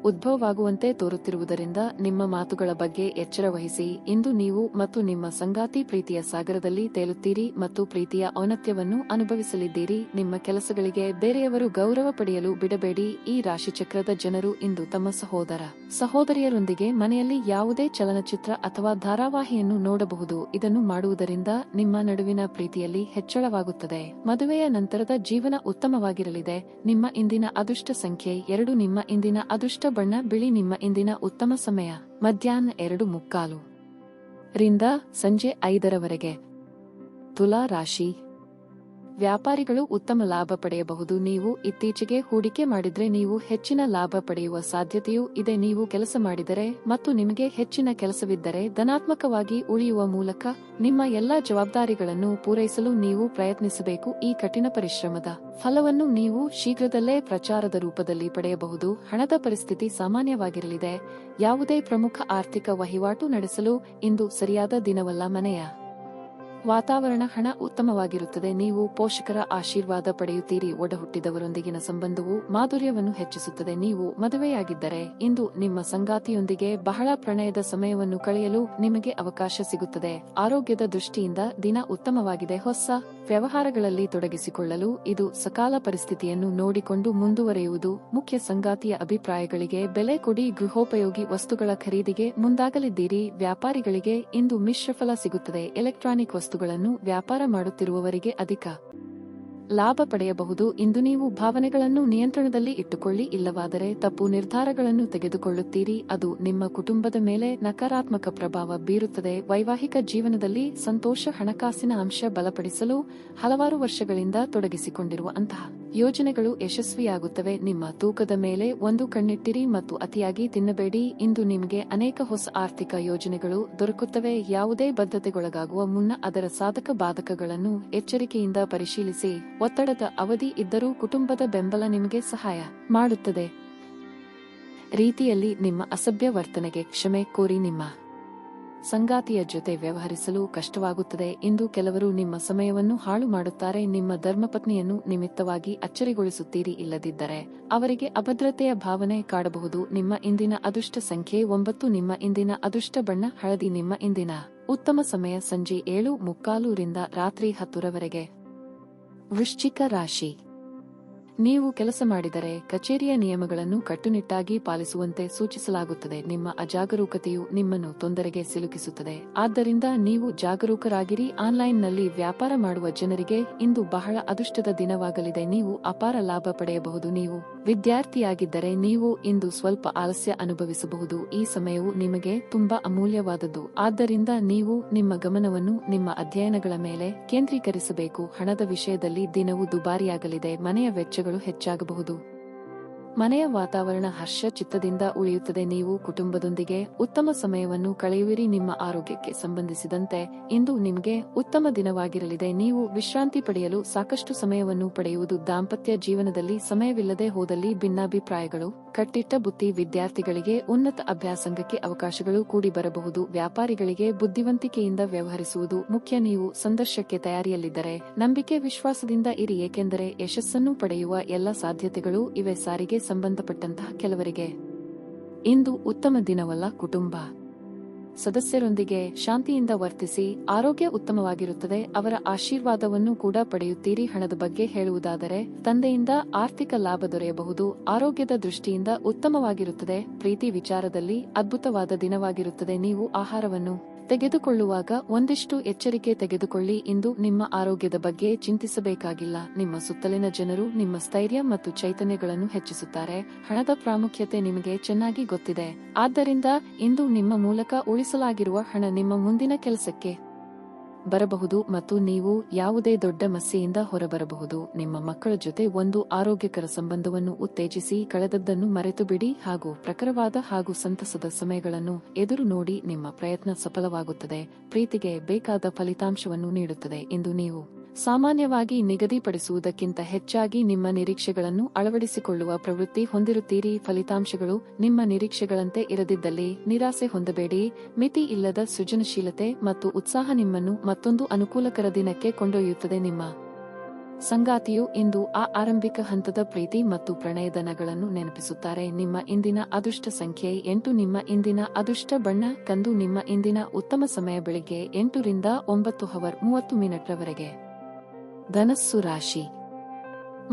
ಉದ್ಭವವಾಗುವಂತೆ ತೋರುತ್ತಿರುವುದರಿಂದ ನಿಮ್ಮ ಮಾತುಗಳ ಬಗ್ಗೆ ಎಚ್ಚರ ವಹಿಸಿ. ಇಂದು ನೀವು ಮತ್ತು ನಿಮ್ಮ ಸಂಗಾತಿ ಪ್ರೀತಿಯ ಸಾಗರದಲ್ಲಿ ತೇಲುತ್ತೀರಿ ಮತ್ತು ಪ್ರೀತಿಯ ಔನ್ನತ್ಯವನ್ನು ಅನುಭವಿಸಲಿದ್ದೀರಿ. ನಿಮ್ಮ ಕೆಲಸಗಳಿಗೆ ಬೇರೆಯವರು ಗೌರವ ಪಡೆಯಲು ಬಿಡಬೇಡಿ. ಈ ರಾಶಿಚಕ್ರದ ಜನರು ಇಂದು ತಮ್ಮ ಸಹೋದರಿಯರೊಂದಿಗೆ ಮನೆಯಲ್ಲಿ ಯಾವುದೇ ಚಲನಚಿತ್ರ ಅಥವಾ ಧಾರಾವಾಹಿಯನ್ನು ನೋಡಬಹುದು. ಇದನ್ನು ಮಾಡುವುದರಿಂದ ನಿಮ್ಮ ನಡುವಿನ ಪ್ರೀತಿಯಲ್ಲಿ ಹೆಚ್ಚಳವಾಗುತ್ತದೆ. ಮದುವೆಯ ನಂತರದ ಜೀವನ ಉತ್ತಮವಾಗಿರಲಿದೆ. ನಿಮ್ಮ ಇಂದಿನ ಅದೃಷ್ಟ ಸಂಖ್ಯೆ 2. ನಿಮ್ಮ ಇಂದಿನ ಅದೃಷ್ಟ ಬಣ್ಣ ಬಿಳಿ. ನಿಮ್ಮ ಇಂದಿನ ಉತ್ತಮ ಸಮಯ ಮಧ್ಯಾಹ್ನ 2:45 ರಿಂದ ಸಂಜೆ 5 ತುಲಾ ರಾಶಿ. ವ್ಯಾಪಾರಿಗಳು ಉತ್ತಮ ಲಾಭ ಪಡೆಯಬಹುದು. ನೀವು ಇತ್ತೀಚೆಗೆ ಹೂಡಿಕೆ ಮಾಡಿದ್ರೆ ನೀವು ಹೆಚ್ಚಿನ ಲಾಭ ಪಡೆಯುವ ಸಾಧ್ಯತೆಯೂ ಇದೆ. ನೀವು ಕೆಲಸ ಮಾಡಿದರೆ ಮತ್ತು ನಿಮಗೆ ಹೆಚ್ಚಿನ ಕೆಲಸವಿದ್ದರೆ ಧನಾತ್ಮಕವಾಗಿ ಉಳಿಯುವ ಮೂಲಕ ನಿಮ್ಮ ಎಲ್ಲಾ ಜವಾಬ್ದಾರಿಗಳನ್ನು ಪೂರೈಸಲು ನೀವು ಪ್ರಯತ್ನಿಸಬೇಕು. ಈ ಕಠಿಣ ಪರಿಶ್ರಮದ ಫಲವನ್ನು ನೀವು ಶೀಘ್ರದಲ್ಲೇ ಪ್ರಚಾರದ ರೂಪದಲ್ಲಿ ಪಡೆಯಬಹುದು. ಹಣದ ಪರಿಸ್ಥಿತಿ ಸಾಮಾನ್ಯವಾಗಿರಲಿದೆ. ಯಾವುದೇ ಪ್ರಮುಖ ಆರ್ಥಿಕ ವಹಿವಾಟು ನಡೆಸಲು ಇಂದು ಸರಿಯಾದ ದಿನವಲ್ಲ. ಮನೆಯ ವಾತಾವರಣ ಹಣ ಉತ್ತಮವಾಗಿರುತ್ತದೆ. ನೀವು ಪೋಷಕರ ಆಶೀರ್ವಾದ ಪಡೆಯುತ್ತೀರಿ. ಒಡಹುಟ್ಟಿದವರೊಂದಿಗಿನ ಸಂಬಂಧವು ಮಾಧುರ್ಯವನ್ನು ಹೆಚ್ಚಿಸುತ್ತದೆ. ನೀವು ಮದುವೆಯಾಗಿದ್ದರೆ ಇಂದು ನಿಮ್ಮ ಸಂಗಾತಿಯೊಂದಿಗೆ ಬಹಳ ಪ್ರಣಯದ ಸಮಯವನ್ನು ಕಳೆಯಲು ನಿಮಗೆ ಅವಕಾಶ ಸಿಗುತ್ತದೆ. ಆರೋಗ್ಯದ ದೃಷ್ಟಿಯಿಂದ ದಿನ ಉತ್ತಮವಾಗಿದೆ. ಹೊಸ ವ್ಯವಹಾರಗಳಲ್ಲಿ ತೊಡಗಿಸಿಕೊಳ್ಳಲು ಇದು ಸಕಾಲ. ಪರಿಸ್ಥಿತಿಯನ್ನು ನೋಡಿಕೊಂಡು ಮುಂದುವರೆಯುವುದು ಮುಖ್ಯ. ಸಂಗಾತಿಯ ಅಭಿಪ್ರಾಯಗಳಿಗೆ ಬೆಲೆ ಕೊಡಿ. ಗೃಹೋಪಯೋಗಿ ವಸ್ತುಗಳ ಖರೀದಿಗೆ ಮುಂದಾಗಲಿದ್ದೀರಿ. ವ್ಯಾಪಾರಿಗಳಿಗೆ ಇಂದು ಮಿಶ್ರಫಲ ಸಿಗುತ್ತದೆ. ಎಲೆಕ್ಟ್ರಾನಿಕ್ ವಸ್ತುಗಳನ್ನು ವ್ಯಾಪಾರ ಮಾಡುತ್ತಿರುವವರಿಗೆ ಅಧಿಕ ಲಾಭ ಪಡೆಯಬಹುದು. ಇಂದು ನೀವು ಭಾವನೆಗಳನ್ನು ನಿಯಂತ್ರಣದಲ್ಲಿ ಇಟ್ಟುಕೊಳ್ಳಿ. ಇಲ್ಲವಾದರೆ ತಪ್ಪು ನಿರ್ಧಾರಗಳನ್ನು ತೆಗೆದುಕೊಳ್ಳುತ್ತೀರಿ. ಅದು ನಿಮ್ಮ ಕುಟುಂಬದ ಮೇಲೆ ನಕಾರಾತ್ಮಕ ಪ್ರಭಾವ ಬೀರುತ್ತದೆ. ವೈವಾಹಿಕ ಜೀವನದಲ್ಲಿ ಸಂತೋಷ. ಹಣಕಾಸಿನ ಅಂಶ ಬಲಪಡಿಸಲು ಹಲವಾರು ವರ್ಷಗಳಿಂದ ತೊಡಗಿಸಿಕೊಂಡಿರುವ ಅಂತಹ ಯೋಜನೆಗಳು ಯಶಸ್ವಿಯಾಗುತ್ತವೆ. ನಿಮ್ಮ ತೂಕದ ಮೇಲೆ ಒಂದು ಕಣ್ಣಿಟ್ಟಿರಿ ಮತ್ತು ಅತಿಯಾಗಿ ತಿನ್ನಬೇಡಿ. ಇಂದು ನಿಮಗೆ ಅನೇಕ ಹೊಸ ಆರ್ಥಿಕ ಯೋಜನೆಗಳು ದೊರಕುತ್ತವೆ. ಯಾವುದೇ ಬದ್ಧತೆಗೊಳಗಾಗುವ ಮುನ್ನ ಅದರ ಸಾಧಕ ಬಾಧಕಗಳನ್ನು ಎಚ್ಚರಿಕೆಯಿಂದ ಪರಿಶೀಲಿಸಿ. ಒತ್ತಡದ ಅವಧಿ ಇದ್ದರೂ ಕುಟುಂಬದ ಬೆಂಬಲ ನಿಮಗೆ ಸಹಾಯ ಮಾಡುತ್ತದೆ. ರೀತಿಯಲ್ಲಿ ನಿಮ್ಮ ಅಸಭ್ಯ ವರ್ತನೆಗೆ ಕ್ಷಮೆ ಕೋರಿ. ನಿಮ್ಮ ಸಂಗಾತಿಯ ಜೊತೆ ವ್ಯವಹರಿಸಲು ಕಷ್ಟವಾಗುತ್ತದೆ. ಇಂದು ಕೆಲವರು ನಿಮ್ಮ ಸಮಯವನ್ನು ಹಾಳು ಮಾಡುತ್ತಾರೆ. ನಿಮ್ಮ ಧರ್ಮಪತ್ನಿಯನ್ನು ನಿಮಿತ್ತವಾಗಿ ಅಚ್ಚರಿಗೊಳಿಸುತ್ತೀರಿ. ಇಲ್ಲದಿದ್ದರೆ ಅವರಿಗೆ ಅಭದ್ರತೆಯ ಭಾವನೆ ಕಾಡಬಹುದು. ನಿಮ್ಮ ಇಂದಿನ ಅದೃಷ್ಟ ಸಂಖ್ಯೆ 9. ನಿಮ್ಮ ಇಂದಿನ ಅದೃಷ್ಟ ಬಣ್ಣ ಹಳದಿ. ನಿಮ್ಮ ಇಂದಿನ ಉತ್ತಮ ಸಮಯ ಸಂಜೆ 7:45 ರಿಂದ ರಾತ್ರಿ 10 ರವರೆಗೆ. ವೃಶ್ಚಿಕ ರಾಶಿ. ನೀವು ಕೆಲಸ ಮಾಡಿದರೆ ಕಚೇರಿಯ ನಿಯಮಗಳನ್ನು ಕಟ್ಟುನಿಟ್ಟಾಗಿ ಪಾಲಿಸುವಂತೆ ಸೂಚಿಸಲಾಗುತ್ತದೆ. ನಿಮ್ಮ ಅಜಾಗರೂಕತೆಯು ನಿಮ್ಮನ್ನು ತೊಂದರೆಗೆ ಸಿಲುಕಿಸುತ್ತದೆ. ಆದ್ದರಿಂದ ನೀವು ಜಾಗರೂಕರಾಗಿರಿ. ಆನ್ಲೈನ್ನಲ್ಲಿ ವ್ಯಾಪಾರ ಮಾಡುವ ಜನರಿಗೆ ಇಂದು ಬಹಳ ಅದೃಷ್ಟದ ದಿನವಾಗಲಿದೆ. ನೀವು ಅಪಾರ ಲಾಭ ಪಡೆಯಬಹುದು. ನೀವು ವಿದ್ಯಾರ್ಥಿಯಾಗಿದ್ದರೆ ನೀವು ಇಂದು ಸ್ವಲ್ಪ ಆಲಸ್ಯ ಅನುಭವಿಸಬಹುದು. ಈ ಸಮಯವು ನಿಮಗೆ ತುಂಬಾ ಅಮೂಲ್ಯವಾದದ್ದು. ಆದ್ದರಿಂದ ನೀವು ನಿಮ್ಮ ಗಮನವನ್ನು ನಿಮ್ಮ ಅಧ್ಯಯನಗಳ ಮೇಲೆ ಕೇಂದ್ರೀಕರಿಸಬೇಕು. ಹಣದ ವಿಷಯದಲ್ಲಿ ದಿನವು ದುಬಾರಿಯಾಗಲಿದೆ. ಮನೆಯ ವೆಚ್ಚಗಳು ಹೆಚ್ಚಾಗಬಹುದು. ಮನೆಯ ವಾತಾವರಣ ಹರ್ಷ ಚಿತ್ತದಿಂದ ಉಳಿಯುತ್ತದೆ. ನೀವು ಕುಟುಂಬದೊಂದಿಗೆ ಉತ್ತಮ ಸಮಯವನ್ನು ಕಳೆಯುವಿರಿ. ನಿಮ್ಮ ಆರೋಗ್ಯಕ್ಕೆ ಸಂಬಂಧಿಸಿದಂತೆ ಇಂದು ನಿಮಗೆ ಉತ್ತಮ ದಿನವಾಗಿರಲಿದೆ. ನೀವು ವಿಶ್ರಾಂತಿ ಪಡೆಯಲು ಸಾಕಷ್ಟು ಸಮಯವನ್ನು ಪಡೆಯುವುದು. ದಾಂಪತ್ಯ ಜೀವನದಲ್ಲಿ ಸಮಯವಿಲ್ಲದೆ ಹೋದಲ್ಲಿ ಭಿನ್ನಾಭಿಪ್ರಾಯಗಳು, ಕಟ್ಟಿಟ್ಟ ಬುತ್ತಿ. ವಿದ್ಯಾರ್ಥಿಗಳಿಗೆ ಉನ್ನತ ಅಭ್ಯಾಸಂಗಕ್ಕೆ ಅವಕಾಶಗಳು ಕೂಡಿ ಬರಬಹುದು. ವ್ಯಾಪಾರಿಗಳಿಗೆ ಬುದ್ಧಿವಂತಿಕೆಯಿಂದ ವ್ಯವಹರಿಸುವುದು ಮುಖ್ಯ. ನೀವು ಸಂದರ್ಶಕ್ಕೆ ತಯಾರಿಯಲ್ಲಿದ್ದರೆ ನಂಬಿಕೆ ವಿಶ್ವಾಸದಿಂದ ಇರಿ, ಏಕೆಂದರೆ ಯಶಸ್ಸನ್ನು ಪಡೆಯುವ ಎಲ್ಲ ಸಾಧ್ಯತೆಗಳು ಇವೆ. ಸಾರಿಗೆ ಸಂಬಂಧಪಟ್ಟಂತಹ ಕೆಲವರಿಗೆ ಇಂದು ಉತ್ತಮ ದಿನವಲ್ಲ. ಕುಟುಂಬ ಸದಸ್ಯರೊಂದಿಗೆ ಶಾಂತಿಯಿಂದ ವರ್ತಿಸಿ. ಆರೋಗ್ಯ ಉತ್ತಮವಾಗಿರುತ್ತದೆ. ಅವರ ಆಶೀರ್ವಾದವನ್ನು ಕೂಡ ಪಡೆಯುತ್ತೀರಿ. ಹಣದ ಬಗ್ಗೆ ಹೇಳುವುದಾದರೆ ತಂದೆಯಿಂದ ಆರ್ಥಿಕ ಲಾಭ ದೊರೆಯಬಹುದು. ಆರೋಗ್ಯದ ದೃಷ್ಟಿಯಿಂದ ಉತ್ತಮವಾಗಿರುತ್ತದೆ. ಪ್ರೀತಿ ವಿಚಾರದಲ್ಲಿ ಅದ್ಭುತವಾದ ದಿನವಾಗಿರುತ್ತದೆ. ನೀವು ಆಹಾರವನ್ನು ತೆಗೆದುಕೊಳ್ಳುವಾಗ ಒಂದಿಷ್ಟು ಎಚ್ಚರಿಕೆ ತೆಗೆದುಕೊಳ್ಳಿ. ಇಂದು ನಿಮ್ಮ ಆರೋಗ್ಯದ ಬಗ್ಗೆ ಚಿಂತಿಸಬೇಕಾಗಿಲ್ಲ. ನಿಮ್ಮ ಸುತ್ತಲಿನ ಜನರು ನಿಮ್ಮ ಸ್ಥೈರ್ಯ ಮತ್ತು ಚೈತನ್ಯಗಳನ್ನು ಹೆಚ್ಚಿಸುತ್ತಾರೆ. ಹಣದ ಪ್ರಾಮುಖ್ಯತೆ ನಿಮಗೆ ಚೆನ್ನಾಗಿ ಗೊತ್ತಿದೆ. ಆದ್ದರಿಂದ ಇಂದು ನಿಮ್ಮ ಮೂಲಕ ಉಳಿಸಲಾಗಿರುವ ಹಣ ನಿಮ್ಮ ಮುಂದಿನ ಕೆಲಸಕ್ಕೆ ಬರಬಹುದು ಮತ್ತು ನೀವು ಯಾವುದೇ ದೊಡ್ಡ ಸಮಸ್ಯೆಯಿಂದ ಹೊರಬರಬಹುದು. ನಿಮ್ಮ ಮಕ್ಕಳ ಜೊತೆ ಒಂದು ಆರೋಗ್ಯಕರ ಸಂಬಂಧವನ್ನು ಉತ್ತೇಜಿಸಿ. ಕಳೆದದ್ದನ್ನು ಮರೆತು ಬಿಡಿ ಹಾಗೂ ಪ್ರಖರವಾದ ಹಾಗೂ ಸಂತಸದ ಸಮಯಗಳನ್ನು ಎದುರು ನೋಡಿ. ನಿಮ್ಮ ಪ್ರಯತ್ನ ಸಫಲವಾಗುತ್ತದೆ. ಪ್ರೀತಿಗೆ ಬೇಕಾದ ಫಲಿತಾಂಶವನ್ನು ನೀಡುತ್ತದೆ. ಇಂದು ನೀವು ಸಾಮಾನ್ಯವಾಗಿ ನಿಗದಿಪಡಿಸುವುದಕ್ಕಿಂತ ಹೆಚ್ಚಾಗಿ ನಿಮ್ಮ ನಿರೀಕ್ಷೆಗಳನ್ನು ಅಳವಡಿಸಿಕೊಳ್ಳುವ ಪ್ರವೃತ್ತಿ ಹೊಂದಿರುತ್ತೀರಿ. ಫಲಿತಾಂಶಗಳು ನಿಮ್ಮ ನಿರೀಕ್ಷೆಗಳಂತೆ ಇರದಿದ್ದಲ್ಲಿ ನಿರಾಸೆ ಹೊಂದಬೇಡಿ. ಮಿತಿ ಇಲ್ಲದ ಸೃಜನಶೀಲತೆ ಮತ್ತು ಉತ್ಸಾಹ ನಿಮ್ಮನ್ನು ಮತ್ತೊಂದು ಅನುಕೂಲಕರ ದಿನಕ್ಕೆ ಕೊಂಡೊಯ್ಯುತ್ತದೆ. ನಿಮ್ಮ ಸಂಗಾತಿಯು ಇಂದು ಆ ಆರಂಭಿಕ ಹಂತದ ಪ್ರೀತಿ ಮತ್ತು ಪ್ರಣಯದನಗಳನ್ನು ನೆನಪಿಸುತ್ತಾರೆ. ನಿಮ್ಮ ಇಂದಿನ ಅದೃಷ್ಟ ಸಂಖ್ಯೆ 8. ನಿಮ್ಮ ಇಂದಿನ ಅದೃಷ್ಟ ಬಣ್ಣ ಕಂದು. ನಿಮ್ಮ ಇಂದಿನ ಉತ್ತಮ ಸಮಯ ಬೆಳಿಗ್ಗೆ 8 ರಿಂದ 9:30 ರವರೆಗೆ. ಧನಸ್ಸು ರಾಶಿ.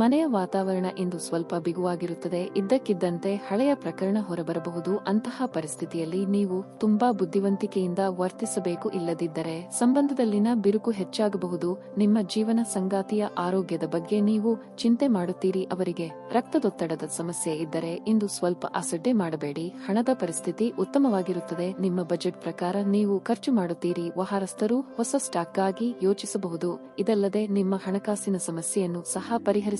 ಮನೆಯ ವಾತಾವರಣ ಇಂದು ಸ್ವಲ್ಪ ಬಿಗುವಾಗಿರುತ್ತದೆ. ಇದ್ದಕ್ಕಿದ್ದಂತೆ ಹಳೆಯ ಪ್ರಕರಣ ಹೊರಬರಬಹುದು. ಅಂತಹ ಪರಿಸ್ಥಿತಿಯಲ್ಲಿ ನೀವು ತುಂಬಾ ಬುದ್ಧಿವಂತಿಕೆಯಿಂದ ವರ್ತಿಸಬೇಕು. ಇಲ್ಲದಿದ್ದರೆ ಸಂಬಂಧದಲ್ಲಿನ ಬಿರುಕು ಹೆಚ್ಚಾಗಬಹುದು. ನಿಮ್ಮ ಜೀವನ ಸಂಗಾತಿಯ ಆರೋಗ್ಯದ ಬಗ್ಗೆ ನೀವು ಚಿಂತೆ ಮಾಡುತ್ತೀರಿ. ಅವರಿಗೆ ರಕ್ತದೊತ್ತಡದ ಸಮಸ್ಯೆ ಇದ್ದರೆ ಇಂದು ಸ್ವಲ್ಪ ಅಸಡ್ಡೆ ಮಾಡಬೇಡಿ. ಹಣದ ಪರಿಸ್ಥಿತಿ ಉತ್ತಮವಾಗಿರುತ್ತದೆ. ನಿಮ್ಮ ಬಜೆಟ್ ಪ್ರಕಾರ ನೀವು ಖರ್ಚು ಮಾಡುತ್ತೀರಿ. ವ್ಯವಹಾರಸ್ಥರು ಹೊಸ ಸ್ಟಾಕ್ಗಾಗಿ ಯೋಚಿಸಬಹುದು. ಇದಲ್ಲದೆ ನಿಮ್ಮ ಹಣಕಾಸಿನ ಸಮಸ್ಯೆಯನ್ನು ಸಹ ಪರಿಹರಿಸಿಕೊಳ್ಳಬಹುದು.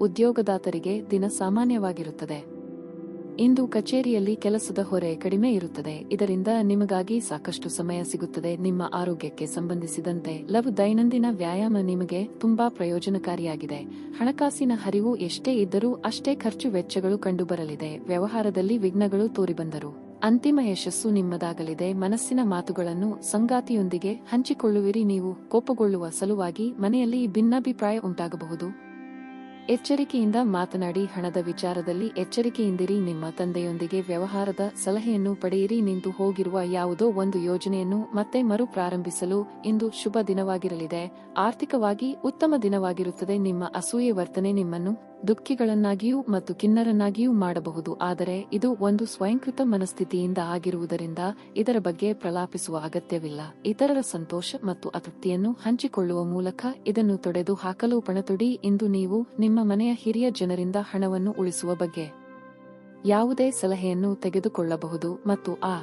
ಉದ್ಯೋಗದಾತರಿಗೆ ದಿನ ಸಾಮಾನ್ಯವಾಗಿರುತ್ತದೆ. ಇಂದು ಕಚೇರಿಯಲ್ಲಿ ಕೆಲಸದ ಹೊರೆ ಕಡಿಮೆ ಇರುತ್ತದೆ. ಇದರಿಂದ ನಿಮಗಾಗಿ ಸಾಕಷ್ಟು ಸಮಯ ಸಿಗುತ್ತದೆ. ನಿಮ್ಮ ಆರೋಗ್ಯಕ್ಕೆ ಸಂಬಂಧಿಸಿದಂತೆ ದೈನಂದಿನ ವ್ಯಾಯಾಮ ನಿಮಗೆ ತುಂಬಾ ಪ್ರಯೋಜನಕಾರಿಯಾಗಿದೆ. ಹಣಕಾಸಿನ ಹರಿವು ಎಷ್ಟೇ ಇದ್ದರೂ ಅಷ್ಟೇ ಖರ್ಚು ವೆಚ್ಚಗಳು ಕಂಡುಬರಲಿದೆ. ವ್ಯವಹಾರದಲ್ಲಿ ವಿಘ್ನಗಳು ತೋರಿಬಂದರು ಅಂತಿಮ ಯಶಸ್ಸು ನಿಮ್ಮದಾಗಲಿದೆ. ಮನಸ್ಸಿನ ಮಾತುಗಳನ್ನು ಸಂಗಾತಿಯೊಂದಿಗೆ ಹಂಚಿಕೊಳ್ಳುವಿರಿ. ನೀವು ಕೋಪಗೊಳ್ಳುವ ಸಲುವಾಗಿ ಮನೆಯಲ್ಲಿ ಭಿನ್ನಾಭಿಪ್ರಾಯ ಉಂಟಾಗಬಹುದು. ಎಚ್ಚರಿಕೆಯಿಂದ ಮಾತನಾಡಿ. ಹಣದ ವಿಚಾರದಲ್ಲಿ ಎಚ್ಚರಿಕೆಯಿಂದಿರಿ. ನಿಮ್ಮ ತಂದೆಯೊಂದಿಗೆ ವ್ಯವಹಾರದ ಸಲಹೆಯನ್ನು ಪಡೆಯಿರಿ. ನಿಂತು ಹೋಗಿರುವ ಯಾವುದೋ ಒಂದು ಯೋಜನೆಯನ್ನು ಮತ್ತೆ ಮರು ಪ್ರಾರಂಭಿಸಲು ಇಂದು ಶುಭ ದಿನವಾಗಿರಲಿದೆ. ಆರ್ಥಿಕವಾಗಿ ಉತ್ತಮ ದಿನವಾಗಿರುತ್ತದೆ. ನಿಮ್ಮ ಅಸೂಯೆ ವರ್ತನೆ ನಿಮ್ಮನ್ನು ದುಃಖಿಗಳನ್ನಾಗಿಯೂ ಮತ್ತು ಖಿನ್ನರನ್ನಾಗಿಯೂ ಮಾಡಬಹುದು. ಆದರೆ ಇದು ಒಂದು ಸ್ವಯಂಕೃತ ಮನಸ್ಥಿತಿಯಿಂದ ಆಗಿರುವುದರಿಂದ ಇದರ ಬಗ್ಗೆ ಪ್ರಲಾಪಿಸುವ ಅಗತ್ಯವಿಲ್ಲ. ಇತರರ ಸಂತೋಷ ಮತ್ತು ಅತೃಪ್ತಿಯನ್ನು ಹಂಚಿಕೊಳ್ಳುವ ಮೂಲಕ ಇದನ್ನು ತೊಡೆದು ಹಾಕಲು ಪಣತೊಡಿ. ಇಂದು ನೀವು ನಿಮ್ಮ ಮನೆಯ ಹಿರಿಯ ಜನರಿಂದ ಹಣವನ್ನು ಉಳಿಸುವ ಬಗ್ಗೆ ಯಾವುದೇ ಸಲಹೆಯನ್ನು ತೆಗೆದುಕೊಳ್ಳಬಹುದು ಮತ್ತು ಆ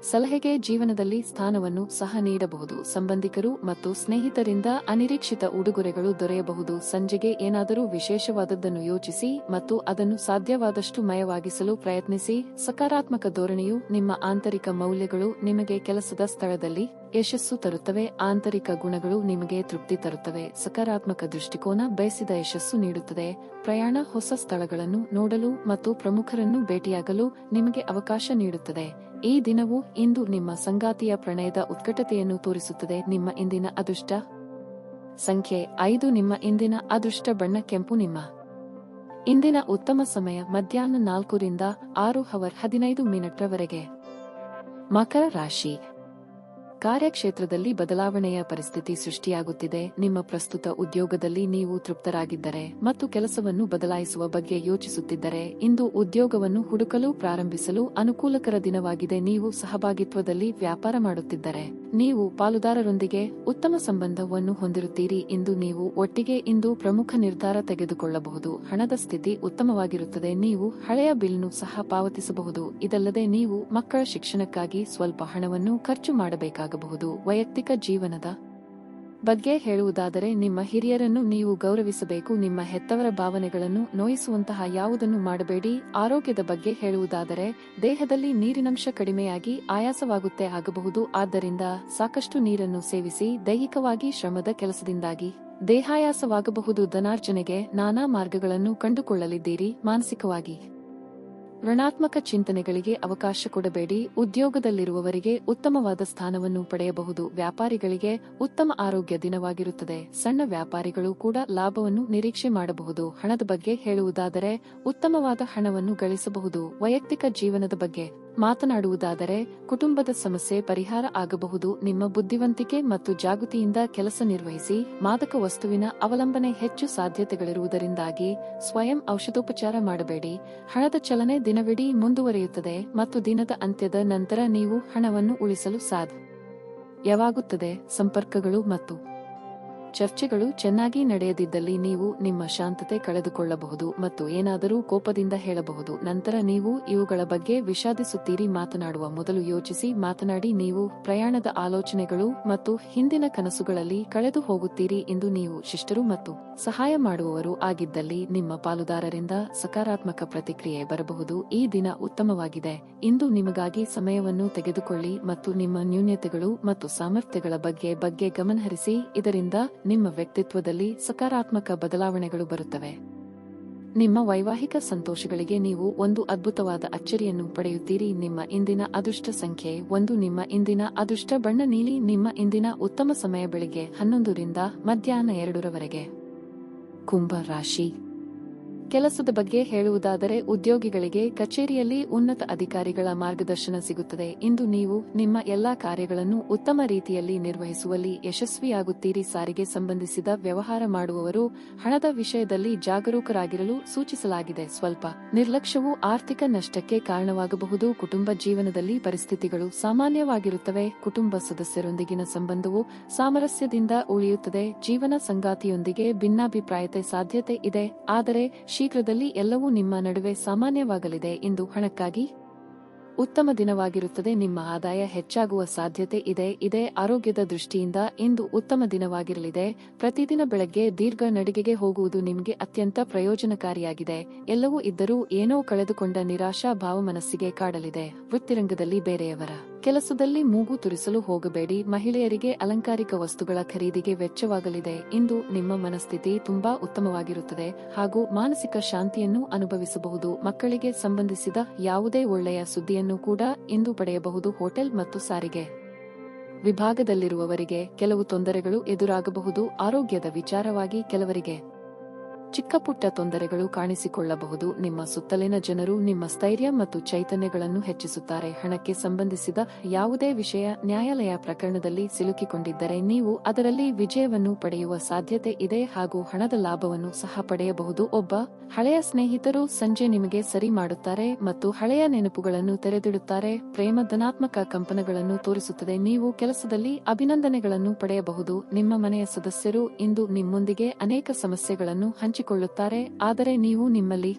ಸಲಹೆಗೆ ಜೀವನದಲ್ಲಿ ಸ್ಥಾನವನ್ನು ಸಹ ನೀಡಬಹುದು. ಸಂಬಂಧಿಕರು ಮತ್ತು ಸ್ನೇಹಿತರಿಂದ ಅನಿರೀಕ್ಷಿತ ಉಡುಗೊರೆಗಳು ದೊರೆಯಬಹುದು. ಸಂಜೆಗೆ ಏನಾದರೂ ವಿಶೇಷವಾದದ್ದನ್ನು ಯೋಚಿಸಿ ಮತ್ತು ಅದನ್ನು ಸಾಧ್ಯವಾದಷ್ಟು ಮಯವಾಗಿಸಲು ಪ್ರಯತ್ನಿಸಿ. ಸಕಾರಾತ್ಮಕ ಧೋರಣೆಯು ನಿಮ್ಮ ಆಂತರಿಕ ಮೌಲ್ಯಗಳು ನಿಮಗೆ ಕೆಲಸದ ಸ್ಥಳದಲ್ಲಿ ಯಶಸ್ಸು ತರುತ್ತವೆ. ಆಂತರಿಕ ಗುಣಗಳು ನಿಮಗೆ ತೃಪ್ತಿ ತರುತ್ತವೆ. ಸಕಾರಾತ್ಮಕ ದೃಷ್ಟಿಕೋನ ಬಯಸಿದ ಯಶಸ್ಸು ನೀಡುತ್ತದೆ. ಪ್ರಯಾಣ ಹೊಸ ಸ್ಥಳಗಳನ್ನು ನೋಡಲು ಮತ್ತು ಪ್ರಮುಖರನ್ನು ಭೇಟಿಯಾಗಲು ನಿಮಗೆ ಅವಕಾಶ ನೀಡುತ್ತದೆ. ಈ ದಿನವು ಇಂದು ನಿಮ್ಮ ಸಂಗಾತಿಯ ಪ್ರಣಯದ ಉತ್ಕಟತೆಯನ್ನು ತೋರಿಸುತ್ತದೆ. ನಿಮ್ಮ ಇಂದಿನ ಅದೃಷ್ಟ ಸಂಖ್ಯೆ 5. ನಿಮ್ಮ ಇಂದಿನ ಅದೃಷ್ಟ ಬಣ್ಣ ಕೆಂಪು. ನಿಮ್ಮ ಇಂದಿನ ಉತ್ತಮ ಸಮಯ ಮಧ್ಯಾಹ್ನ 4 ರಿಂದ 6:15 ರವರೆಗೆ. ಮಕರ ರಾಶಿ. ಕಾರ್ಯಕ್ಷೇತ್ರದಲ್ಲಿ ಬದಲಾವಣೆಯ ಪರಿಸ್ಥಿತಿ ಸೃಷ್ಟಿಯಾಗುತ್ತಿದೆ. ನಿಮ್ಮ ಪ್ರಸ್ತುತ ಉದ್ಯೋಗದಲ್ಲಿ ನೀವು ತೃಪ್ತರಾಗಿದ್ದರೆ ಮತ್ತು ಕೆಲಸವನ್ನು ಬದಲಾಯಿಸುವ ಬಗ್ಗೆ ಯೋಚಿಸುತ್ತಿದ್ದರೆ ಇಂದು ಉದ್ಯೋಗವನ್ನು ಹುಡುಕಲು ಪ್ರಾರಂಭಿಸಲು ಅನುಕೂಲಕರ ದಿನವಾಗಿದೆ. ನೀವು ಸಹಭಾಗಿತ್ವದಲ್ಲಿ ವ್ಯಾಪಾರ ಮಾಡುತ್ತಿದ್ದರೆ ನೀವು ಪಾಲುದಾರರೊಂದಿಗೆ ಉತ್ತಮ ಸಂಬಂಧವನ್ನು ಹೊಂದಿರುತ್ತೀರಿ. ಇಂದು ನೀವು ಒಟ್ಟಿಗೆ ಇಂದು ಪ್ರಮುಖ ನಿರ್ಧಾರ ತೆಗೆದುಕೊಳ್ಳಬಹುದು. ಹಣದ ಸ್ಥಿತಿ ಉತ್ತಮವಾಗಿರುತ್ತದೆ. ನೀವು ಹಳೆಯ ಬಿಲ್ನು ಸಹ ಪಾವತಿಸಬಹುದು. ಇದಲ್ಲದೆ ನೀವು ಮಕ್ಕಳ ಶಿಕ್ಷಣಕ್ಕಾಗಿ ಸ್ವಲ್ಪ ಹಣವನ್ನು ಖರ್ಚು ಮಾಡಬೇಕಾಗಬಹುದು. ವೈಯಕ್ತಿಕ ಜೀವನದ ಬಗ್ಗೆ ಹೇಳುವುದಾದರೆ ನಿಮ್ಮ ಹಿರಿಯರನ್ನು ನೀವು ಗೌರವಿಸಬೇಕು. ನಿಮ್ಮ ಹೆತ್ತವರ ಭಾವನೆಗಳನ್ನು ನೋಯಿಸುವಂತಹ ಯಾವುದನ್ನು ಮಾಡಬೇಡಿ. ಆರೋಗ್ಯದ ಬಗ್ಗೆ ಹೇಳುವುದಾದರೆ ದೇಹದಲ್ಲಿ ನೀರಿನಂಶ ಕಡಿಮೆಯಾಗಿ ಆಯಾಸವಾಗುತ್ತೆ ಆಗಬಹುದು. ಆದ್ದರಿಂದ ಸಾಕಷ್ಟು ನೀರನ್ನು ಸೇವಿಸಿ. ದೈಹಿಕವಾಗಿ ಶ್ರಮದ ಕೆಲಸದಿಂದಾಗಿ ದೇಹಾಯಾಸವಾಗಬಹುದು. ಧನಾರ್ಜನೆಗೆ ನಾನಾ ಮಾರ್ಗಗಳನ್ನು ಕಂಡುಕೊಳ್ಳಲಿದ್ದೀರಿ. ಮಾನಸಿಕವಾಗಿ ಋಣಾತ್ಮಕ ಚಿಂತನೆಗಳಿಗೆ ಅವಕಾಶ ಕೊಡಬೇಡಿ. ಉದ್ಯೋಗದಲ್ಲಿರುವವರಿಗೆ ಉತ್ತಮವಾದ ಸ್ಥಾನವನ್ನು ಪಡೆಯಬಹುದು. ವ್ಯಾಪಾರಿಗಳಿಗೆ ಉತ್ತಮ ಆರೋಗ್ಯ ದಿನವಾಗಿರುತ್ತದೆ. ಸಣ್ಣ ವ್ಯಾಪಾರಿಗಳು ಕೂಡ ಲಾಭವನ್ನು ನಿರೀಕ್ಷೆ ಮಾಡಬಹುದು. ಹಣದ ಬಗ್ಗೆ ಹೇಳುವುದಾದರೆ ಉತ್ತಮವಾದ ಹಣವನ್ನು ಗಳಿಸಬಹುದು. ವೈಯಕ್ತಿಕ ಜೀವನದ ಬಗ್ಗೆ ಮಾತನಾಡುವುದಾದರೆ ಕುಟುಂಬದ ಸಮಸ್ಯೆ ಪರಿಹಾರ ಆಗಬಹುದು. ನಿಮ್ಮ ಬುದ್ಧಿವಂತಿಕೆ ಮತ್ತು ಜಾಗೃತಿಯಿಂದ ಕೆಲಸ ನಿರ್ವಹಿಸಿ. ಮಾದಕ ವಸ್ತುವಿನ ಅವಲಂಬನೆ ಹೆಚ್ಚು ಸಾಧ್ಯತೆಗಳಿರುವುದರಿಂದಾಗಿ ಸ್ವಯಂ ಔಷಧೋಪಚಾರ ಮಾಡಬೇಡಿ. ಹಣದ ಚಲನೆ ದಿನವಿಡೀ ಮುಂದುವರಿಯುತ್ತದೆ ಮತ್ತು ದಿನದ ಅಂತ್ಯದ ನಂತರ ನೀವು ಹಣವನ್ನು ಉಳಿಸಲು ಸಾಧ್ಯವಾಗುತ್ತದೆ. ಸಂಪರ್ಕಗಳು ಮತ್ತು ಚರ್ಚೆಗಳು ಚೆನ್ನಾಗಿ ನಡೆಯದಿದ್ದಲ್ಲಿ ನೀವು ನಿಮ್ಮ ಶಾಂತತೆ ಕಳೆದುಕೊಳ್ಳಬಹುದು ಮತ್ತು ಏನಾದರೂ ಕೋಪದಿಂದ ಹೇಳಬಹುದು. ನಂತರ ನೀವು ಇವುಗಳ ಬಗ್ಗೆ ವಿಷಾದಿಸುತ್ತೀರಿ. ಮಾತನಾಡುವ ಮೊದಲು ಯೋಚಿಸಿ ಮಾತನಾಡಿ. ನೀವು ಪ್ರಯಾಣದ ಆಲೋಚನೆಗಳು ಮತ್ತು ಹಿಂದಿನ ಕನಸುಗಳಲ್ಲಿ ಕಳೆದು ಹೋಗುತ್ತೀರಿ. ಇಂದು ನೀವು ಶಿಷ್ಟರು ಮತ್ತು ಸಹಾಯ ಮಾಡುವವರು ಆಗಿದ್ದಲ್ಲಿ ನಿಮ್ಮ ಪಾಲುದಾರರಿಂದ ಸಕಾರಾತ್ಮಕ ಪ್ರತಿಕ್ರಿಯೆ ಬರಬಹುದು. ಈ ದಿನ ಉತ್ತಮವಾಗಿದೆ. ಇಂದು ನಿಮಗಾಗಿ ಸಮಯವನ್ನು ತೆಗೆದುಕೊಳ್ಳಿ ಮತ್ತು ನಿಮ್ಮ ನ್ಯೂನತೆಗಳು ಮತ್ತು ಸಾಮರ್ಥ್ಯಗಳ ಬಗ್ಗೆ ಗಮನಹರಿಸಿ. ಇದರಿಂದ ನಿಮ್ಮ ವ್ಯಕ್ತಿತ್ವದಲ್ಲಿ ಸಕಾರಾತ್ಮಕ ಬದಲಾವಣೆಗಳು ಬರುತ್ತವೆ. ನಿಮ್ಮ ವೈವಾಹಿಕ ಸಂತೋಷಗಳಿಗೆ ನೀವು ಒಂದು ಅದ್ಭುತವಾದ ಅಚ್ಚರಿಯನ್ನು ಪಡೆಯುತ್ತೀರಿ. ನಿಮ್ಮ ಇಂದಿನ ಅದೃಷ್ಟ ಸಂಖ್ಯೆ 1. ನಿಮ್ಮ ಇಂದಿನ ಅದೃಷ್ಟ ಬಣ್ಣ ನೀಲಿ. ನಿಮ್ಮ ಇಂದಿನ ಉತ್ತಮ ಸಮಯ ಬೆಳಿಗ್ಗೆ 11 ರಿಂದ ಮಧ್ಯಾಹ್ನ 2 ರವರೆಗೆ. ಕುಂಭ ರಾಶಿ. ಕೆಲಸದ ಬಗ್ಗೆ ಹೇಳುವುದಾದರೆ ಉದ್ಯೋಗಿಗಳಿಗೆ ಕಚೇರಿಯಲ್ಲಿ ಉನ್ನತ ಅಧಿಕಾರಿಗಳ ಮಾರ್ಗದರ್ಶನ ಸಿಗುತ್ತದೆ. ಇಂದು ನೀವು ನಿಮ್ಮ ಎಲ್ಲಾ ಕಾರ್ಯಗಳನ್ನು ಉತ್ತಮ ರೀತಿಯಲ್ಲಿ ನಿರ್ವಹಿಸುವಲ್ಲಿ ಯಶಸ್ವಿಯಾಗುತ್ತೀರಿ. ಸಾರಿಗೆ ಸಂಬಂಧಿಸಿದ ವ್ಯವಹಾರ ಮಾಡುವವರು ಹಣದ ವಿಷಯದಲ್ಲಿ ಜಾಗರೂಕರಾಗಿರಲು ಸೂಚಿಸಲಾಗಿದೆ. ಸ್ವಲ್ಪ ನಿರ್ಲಕ್ಷ್ಯವು ಆರ್ಥಿಕ ನಷ್ಟಕ್ಕೆ ಕಾರಣವಾಗಬಹುದು. ಕುಟುಂಬ ಜೀವನದಲ್ಲಿ ಪರಿಸ್ಥಿತಿಗಳು ಸಾಮಾನ್ಯವಾಗಿರುತ್ತವೆ. ಕುಟುಂಬ ಸದಸ್ಯರೊಂದಿಗಿನ ಸಂಬಂಧವು ಸಾಮರಸ್ಯದಿಂದ ಉಳಿಯುತ್ತದೆ. ಜೀವನ ಸಂಗಾತಿಯೊಂದಿಗೆ ಭಿನ್ನಾಭಿಪ್ರಾಯತೆ ಸಾಧ್ಯತೆ ಇದೆ, ಆದರೆ ಶೀಘ್ರದಲ್ಲಿ ಎಲ್ಲವೂ ನಿಮ್ಮ ನಡುವೆ ಸಾಮಾನ್ಯವಾಗಲಿದೆ. ಇಂದು ಹಣಕ್ಕಾಗಿ ಉತ್ತಮ ದಿನವಾಗಿರುತ್ತದೆ. ನಿಮ್ಮ ಆದಾಯ ಹೆಚ್ಚಾಗುವ ಸಾಧ್ಯತೆ ಇದೆ. ಆರೋಗ್ಯದ ದೃಷ್ಟಿಯಿಂದ ಇಂದು ಉತ್ತಮ ದಿನವಾಗಿರಲಿದೆ. ಪ್ರತಿದಿನ ಬೆಳಗ್ಗೆ ದೀರ್ಘ ನಡಿಗೆಗೆ ಹೋಗುವುದು ನಿಮಗೆ ಅತ್ಯಂತ ಪ್ರಯೋಜನಕಾರಿಯಾಗಿದೆ. ಎಲ್ಲವೂ ಇದ್ದರೂ ಏನೋ ಕಳೆದುಕೊಂಡ ನಿರಾಶಾ ಭಾವ ಮನಸ್ಸಿಗೆ ಕಾಡಲಿದೆ. ವೃತ್ತಿರಂಗದಲ್ಲಿ ಬೇರೆಯವರ ಕೆಲಸದಲ್ಲಿ ಮೂಗು ತುರಿಸಲು ಹೋಗಬೇಡಿ. ಮಹಿಳೆಯರಿಗೆ ಅಲಂಕಾರಿಕ ವಸ್ತುಗಳ ಖರೀದಿಗೆ ವೆಚ್ಚವಾಗಲಿದೆ. ಇಂದು ನಿಮ್ಮ ಮನಸ್ಥಿತಿ ತುಂಬಾ ಉತ್ತಮವಾಗಿರುತ್ತದೆ ಹಾಗೂ ಮಾನಸಿಕ ಶಾಂತಿಯನ್ನು ಅನುಭವಿಸಬಹುದು. ಮಕ್ಕಳಿಗೆ ಸಂಬಂಧಿಸಿದ ಯಾವುದೇ ಒಳ್ಳೆಯ ಸುದ್ದಿಯನ್ನು ಕೂಡ ಇಂದು ಪಡೆಯಬಹುದು. ಹೋಟೆಲ್ ಮತ್ತು ಸಾರಿಗೆ ವಿಭಾಗದಲ್ಲಿರುವವರಿಗೆ ಕೆಲವು ತೊಂದರೆಗಳು ಎದುರಾಗಬಹುದು. ಆರೋಗ್ಯದ ವಿಚಾರವಾಗಿ ಕೆಲವರಿಗೆ ಚಿಕ್ಕ ಪುಟ್ಟ ತೊಂದರೆಗಳು ಕಾಣಿಸಿಕೊಳ್ಳಬಹುದು. ನಿಮ್ಮ ಸುತ್ತಲಿನ ಜನರು ನಿಮ್ಮ ಸ್ಥೈರ್ಯ ಮತ್ತು ಚೈತನ್ಯಗಳನ್ನು ಹೆಚ್ಚಿಸುತ್ತಾರೆ. ಹಣಕ್ಕೆ ಸಂಬಂಧಿಸಿದ ಯಾವುದೇ ವಿಷಯ ನ್ಯಾಯಾಲಯ ಪ್ರಕರಣದಲ್ಲಿ ಸಿಲುಕಿಕೊಂಡಿದ್ದರೆ ನೀವು ಅದರಲ್ಲಿ ವಿಜಯವನ್ನು ಪಡೆಯುವ ಸಾಧ್ಯತೆ ಇದೆ ಹಾಗೂ ಹಣದ ಲಾಭವನ್ನು ಸಹ ಪಡೆಯಬಹುದು. ಒಬ್ಬ ಹಳೆಯ ಸ್ನೇಹಿತರು ಸಂಜೆ ನಿಮಗೆ ಸರಿ ಮಾಡುತ್ತಾರೆ ಮತ್ತು ಹಳೆಯ ನೆನಪುಗಳನ್ನು ತೆರೆದಿಡುತ್ತಾರೆ. ಪ್ರೇಮ ಧನಾತ್ಮಕ ಕಂಪನಗಳನ್ನು ತೋರಿಸುತ್ತದೆ. ನೀವು ಕೆಲಸದಲ್ಲಿ ಅಭಿನಂದನೆಗಳನ್ನು ಪಡೆಯಬಹುದು. ನಿಮ್ಮ ಮನೆಯ ಸದಸ್ಯರು ಇಂದು ನಿಮ್ಮೊಂದಿಗೆ ಅನೇಕ ಸಮಸ್ಯೆಗಳನ್ನು ಹಂಚಿಕೊಳ್ಳುತ್ತಾರೆ, ಆದರೆ ನೀವು ನಿಮ್ಮಲ್ಲಿ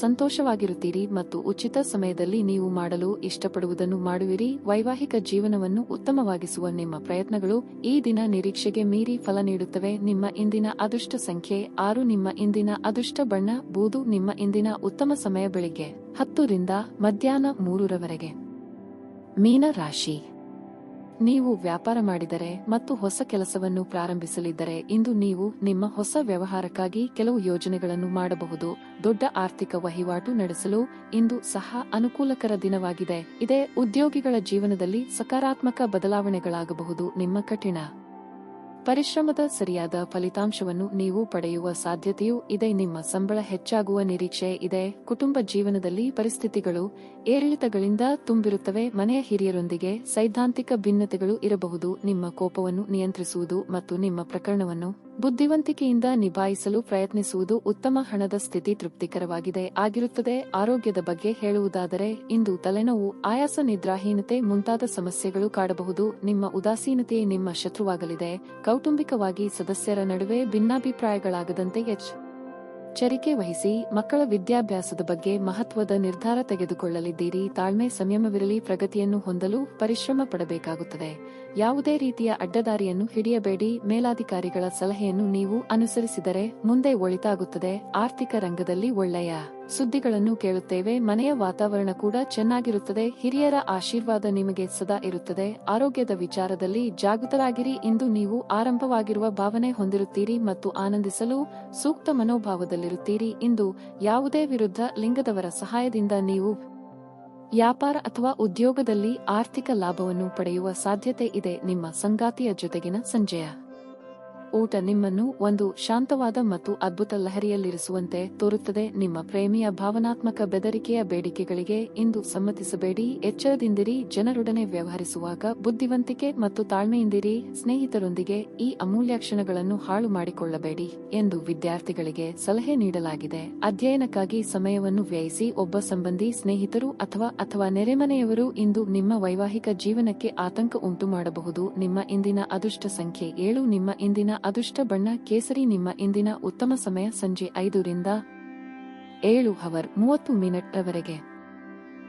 ಸಂತೋಷವಾಗಿರುತ್ತೀರಿ ಮತ್ತು ಉಚಿತ ಸಮಯದಲ್ಲಿ ನೀವು ಮಾಡಲು ಇಷ್ಟಪಡುವುದನ್ನು ಮಾಡುವಿರಿ. ವೈವಾಹಿಕ ಜೀವನವನ್ನು ಉತ್ತಮವಾಗಿಸುವ ನಿಮ್ಮ ಪ್ರಯತ್ನಗಳು ಈ ದಿನ ನಿರೀಕ್ಷೆಗೆ ಮೀರಿ ಫಲ ನೀಡುತ್ತವೆ. ನಿಮ್ಮ ಇಂದಿನ ಅದೃಷ್ಟ ಸಂಖ್ಯೆ 6. ನಿಮ್ಮ ಇಂದಿನ ಅದೃಷ್ಟ ಬಣ್ಣ ಬೂದು. ನಿಮ್ಮ ಇಂದಿನ ಉತ್ತಮ ಸಮಯ ಬೆಳಿಗ್ಗೆ 10 ರಿಂದ ಮಧ್ಯಾಹ್ನ 3 ರವರೆಗೆ. ಮೀನ ರಾಶಿ. ನೀವು ವ್ಯಾಪಾರ ಮಾಡಿದರೆ ಮತ್ತು ಹೊಸ ಕೆಲಸವನ್ನು ಪ್ರಾರಂಭಿಸಲಿದ್ದರೆ ಇಂದು ನೀವು ನಿಮ್ಮ ಹೊಸ ವ್ಯವಹಾರಕ್ಕಾಗಿ ಕೆಲವು ಯೋಜನೆಗಳನ್ನು ಮಾಡಬಹುದು. ದೊಡ್ಡ ಆರ್ಥಿಕ ವಹಿವಾಟು ನಡೆಸಲು ಇಂದು ಸಹ ಅನುಕೂಲಕರ ದಿನವಾಗಿದೆ. ಇದೇ ಉದ್ಯೋಗಿಗಳ ಜೀವನದಲ್ಲಿ ಸಕಾರಾತ್ಮಕ ಬದಲಾವಣೆಗಳಾಗಬಹುದು. ನಿಮ್ಮ ಕಠಿಣ ಪರಿಶ್ರಮದ ಸರಿಯಾದ ಫಲಿತಾಂಶವನ್ನು ನೀವು ಪಡೆಯುವ ಸಾಧ್ಯತೆಯೂ ಇದೆ. ನಿಮ್ಮ ಸಂಬಳ ಹೆಚ್ಚಾಗುವ ನಿರೀಕ್ಷೆ ಇದೆ. ಕುಟುಂಬ ಜೀವನದಲ್ಲಿ ಪರಿಸ್ಥಿತಿಗಳು ಏರಿಳಿತಗಳಿಂದ ತುಂಬಿರುತ್ತವೆ. ಮನೆಯ ಹಿರಿಯರೊಂದಿಗೆ ಸೈದ್ಧಾಂತಿಕ ಭಿನ್ನತೆಗಳು ಇರಬಹುದು. ನಿಮ್ಮ ಕೋಪವನ್ನು ನಿಯಂತ್ರಿಸುವುದು ಮತ್ತು ನಿಮ್ಮ ಪ್ರಕರಣವನ್ನು ಬುದ್ಧಿವಂತಿಕೆಯಿಂದ ನಿಭಾಯಿಸಲು ಪ್ರಯತ್ನಿಸುವುದು ಉತ್ತಮ. ಹಣದ ಸ್ಥಿತಿ ತೃಪ್ತಿಕರವಾಗಿದೆ ಆಗಿರುತ್ತದೆ. ಆರೋಗ್ಯದ ಬಗ್ಗೆ ಹೇಳುವುದಾದರೆ ಇಂದು ತಲೆನೋವು, ಆಯಾಸ, ನಿದ್ರಾಹೀನತೆ ಮುಂತಾದ ಸಮಸ್ಯೆಗಳು ಕಾಡಬಹುದು. ನಿಮ್ಮ ಉದಾಸೀನತೆಯೇ ನಿಮ್ಮ ಶತ್ರುವಾಗಲಿದೆ. ಕೌಟುಂಬಿಕವಾಗಿ ಸದಸ್ಯರ ನಡುವೆ ಭಿನ್ನಾಭಿಪ್ರಾಯಗಳಾಗದಂತೆ ಎಚ್ಚರಿಕೆ ವಹಿಸಿ. ಮಕ್ಕಳ ವಿದ್ಯಾಭ್ಯಾಸದ ಬಗ್ಗೆ ಮಹತ್ವದ ನಿರ್ಧಾರ ತೆಗೆದುಕೊಳ್ಳಲಿದ್ದೀರಿ. ತಾಳ್ಮೆ, ಸಂಯಮವಿರಲಿ. ಪ್ರಗತಿಯನ್ನು ಹೊಂದಲು ಪರಿಶ್ರಮ ಪಡಬೇಕಾಗುತ್ತದೆ. ಯಾವುದೇ ರೀತಿಯ ಅಡ್ಡದಾರಿಯನ್ನು ಹಿಡಿಯಬೇಡಿ. ಮೇಲಾಧಿಕಾರಿಗಳ ಸಲಹೆಯನ್ನು ನೀವು ಅನುಸರಿಸಿದರೆ ಮುಂದೆ ಒಳಿತಾಗುತ್ತದೆ. ಆರ್ಥಿಕ ರಂಗದಲ್ಲಿ ಒಳ್ಳೆಯ ಸುದ್ದಿಗಳನ್ನು ಕೇಳುತ್ತೇವೆ. ಮನೆಯ ವಾತಾವರಣ ಕೂಡ ಚೆನ್ನಾಗಿರುತ್ತದೆ. ಹಿರಿಯರ ಆಶೀರ್ವಾದ ನಿಮಗೆ ಸದಾ ಇರುತ್ತದೆ. ಆರೋಗ್ಯದ ವಿಚಾರದಲ್ಲಿ ಜಾಗೃತರಾಗಿರಿ. ಇಂದು ನೀವು ಆರಂಭವಾಗಿರುವ ಭಾವನೆ ಹೊಂದಿರುತ್ತೀರಿ ಮತ್ತು ಆನಂದಿಸಲು ಸೂಕ್ತ ಮನೋಭಾವದಲ್ಲಿರುತ್ತೀರಿ. ಇಂದು ಯಾವುದೇ ವಿರುದ್ಧ ಲಿಂಗದವರ ಸಹಾಯದಿಂದ ನೀವು ವ್ಯಾಪಾರ ಅಥವಾ ಉದ್ಯೋಗದಲ್ಲಿ ಆರ್ಥಿಕ ಲಾಭವನ್ನು ಪಡೆಯುವ ಸಾಧ್ಯತೆ ಇದೆ. ನಿಮ್ಮ ಸಂಗಾತಿಯ ಜೊತೆಗಿನ ಸಂಜೆಯ ಊಟ ನಿಮ್ಮನ್ನು ಒಂದು ಶಾಂತವಾದ ಮತ್ತು ಅದ್ಭುತ ಲಹರಿಯಲ್ಲಿರಿಸುವಂತೆ ತೋರುತ್ತದೆ. ನಿಮ್ಮ ಪ್ರೇಮಿಯ ಭಾವನಾತ್ಮಕ ಬೆದರಿಕೆಯ ಬೇಡಿಕೆಗಳಿಗೆ ಇಂದು ಸಮ್ಮತಿಸಬೇಡಿ. ಎಚ್ಚರದಿಂದಿರಿ. ಜನರೊಡನೆ ವ್ಯವಹರಿಸುವಾಗ ಬುದ್ಧಿವಂತಿಕೆ ಮತ್ತು ತಾಳ್ಮೆಯಿಂದಿರಿ. ಸ್ನೇಹಿತರೊಂದಿಗೆ ಈ ಅಮೂಲ್ಯ ಕ್ಷಣಗಳನ್ನು ಹಾಳು ಮಾಡಿಕೊಳ್ಳಬೇಡಿ ಎಂದು ವಿದ್ಯಾರ್ಥಿಗಳಿಗೆ ಸಲಹೆ ನೀಡಲಾಗಿದೆ. ಅಧ್ಯಯನಕ್ಕಾಗಿ ಸಮಯವನ್ನು ವ್ಯಯಿಸಿ. ಒಬ್ಬ ಸಂಬಂಧಿ, ಸ್ನೇಹಿತರು ಅಥವಾ ನೆರೆಮನೆಯವರು ಇಂದು ನಿಮ್ಮ ವೈವಾಹಿಕ ಜೀವನಕ್ಕೆ ಆತಂಕ ಉಂಟು ಮಾಡಬಹುದು. ನಿಮ್ಮ ಇಂದಿನ ಅದೃಷ್ಟ ಸಂಖ್ಯೆ 7. ನಿಮ್ಮ ಇಂದಿನ ಅದೃಷ್ಟ ಬಣ್ಣ ಕೇಸರಿ. ನಿಮ್ಮ ಇಂದಿನ ಉತ್ತಮ ಸಮಯ ಸಂಜೆ 5 ರಿಂದ 7h30 ರವರೆಗೆ.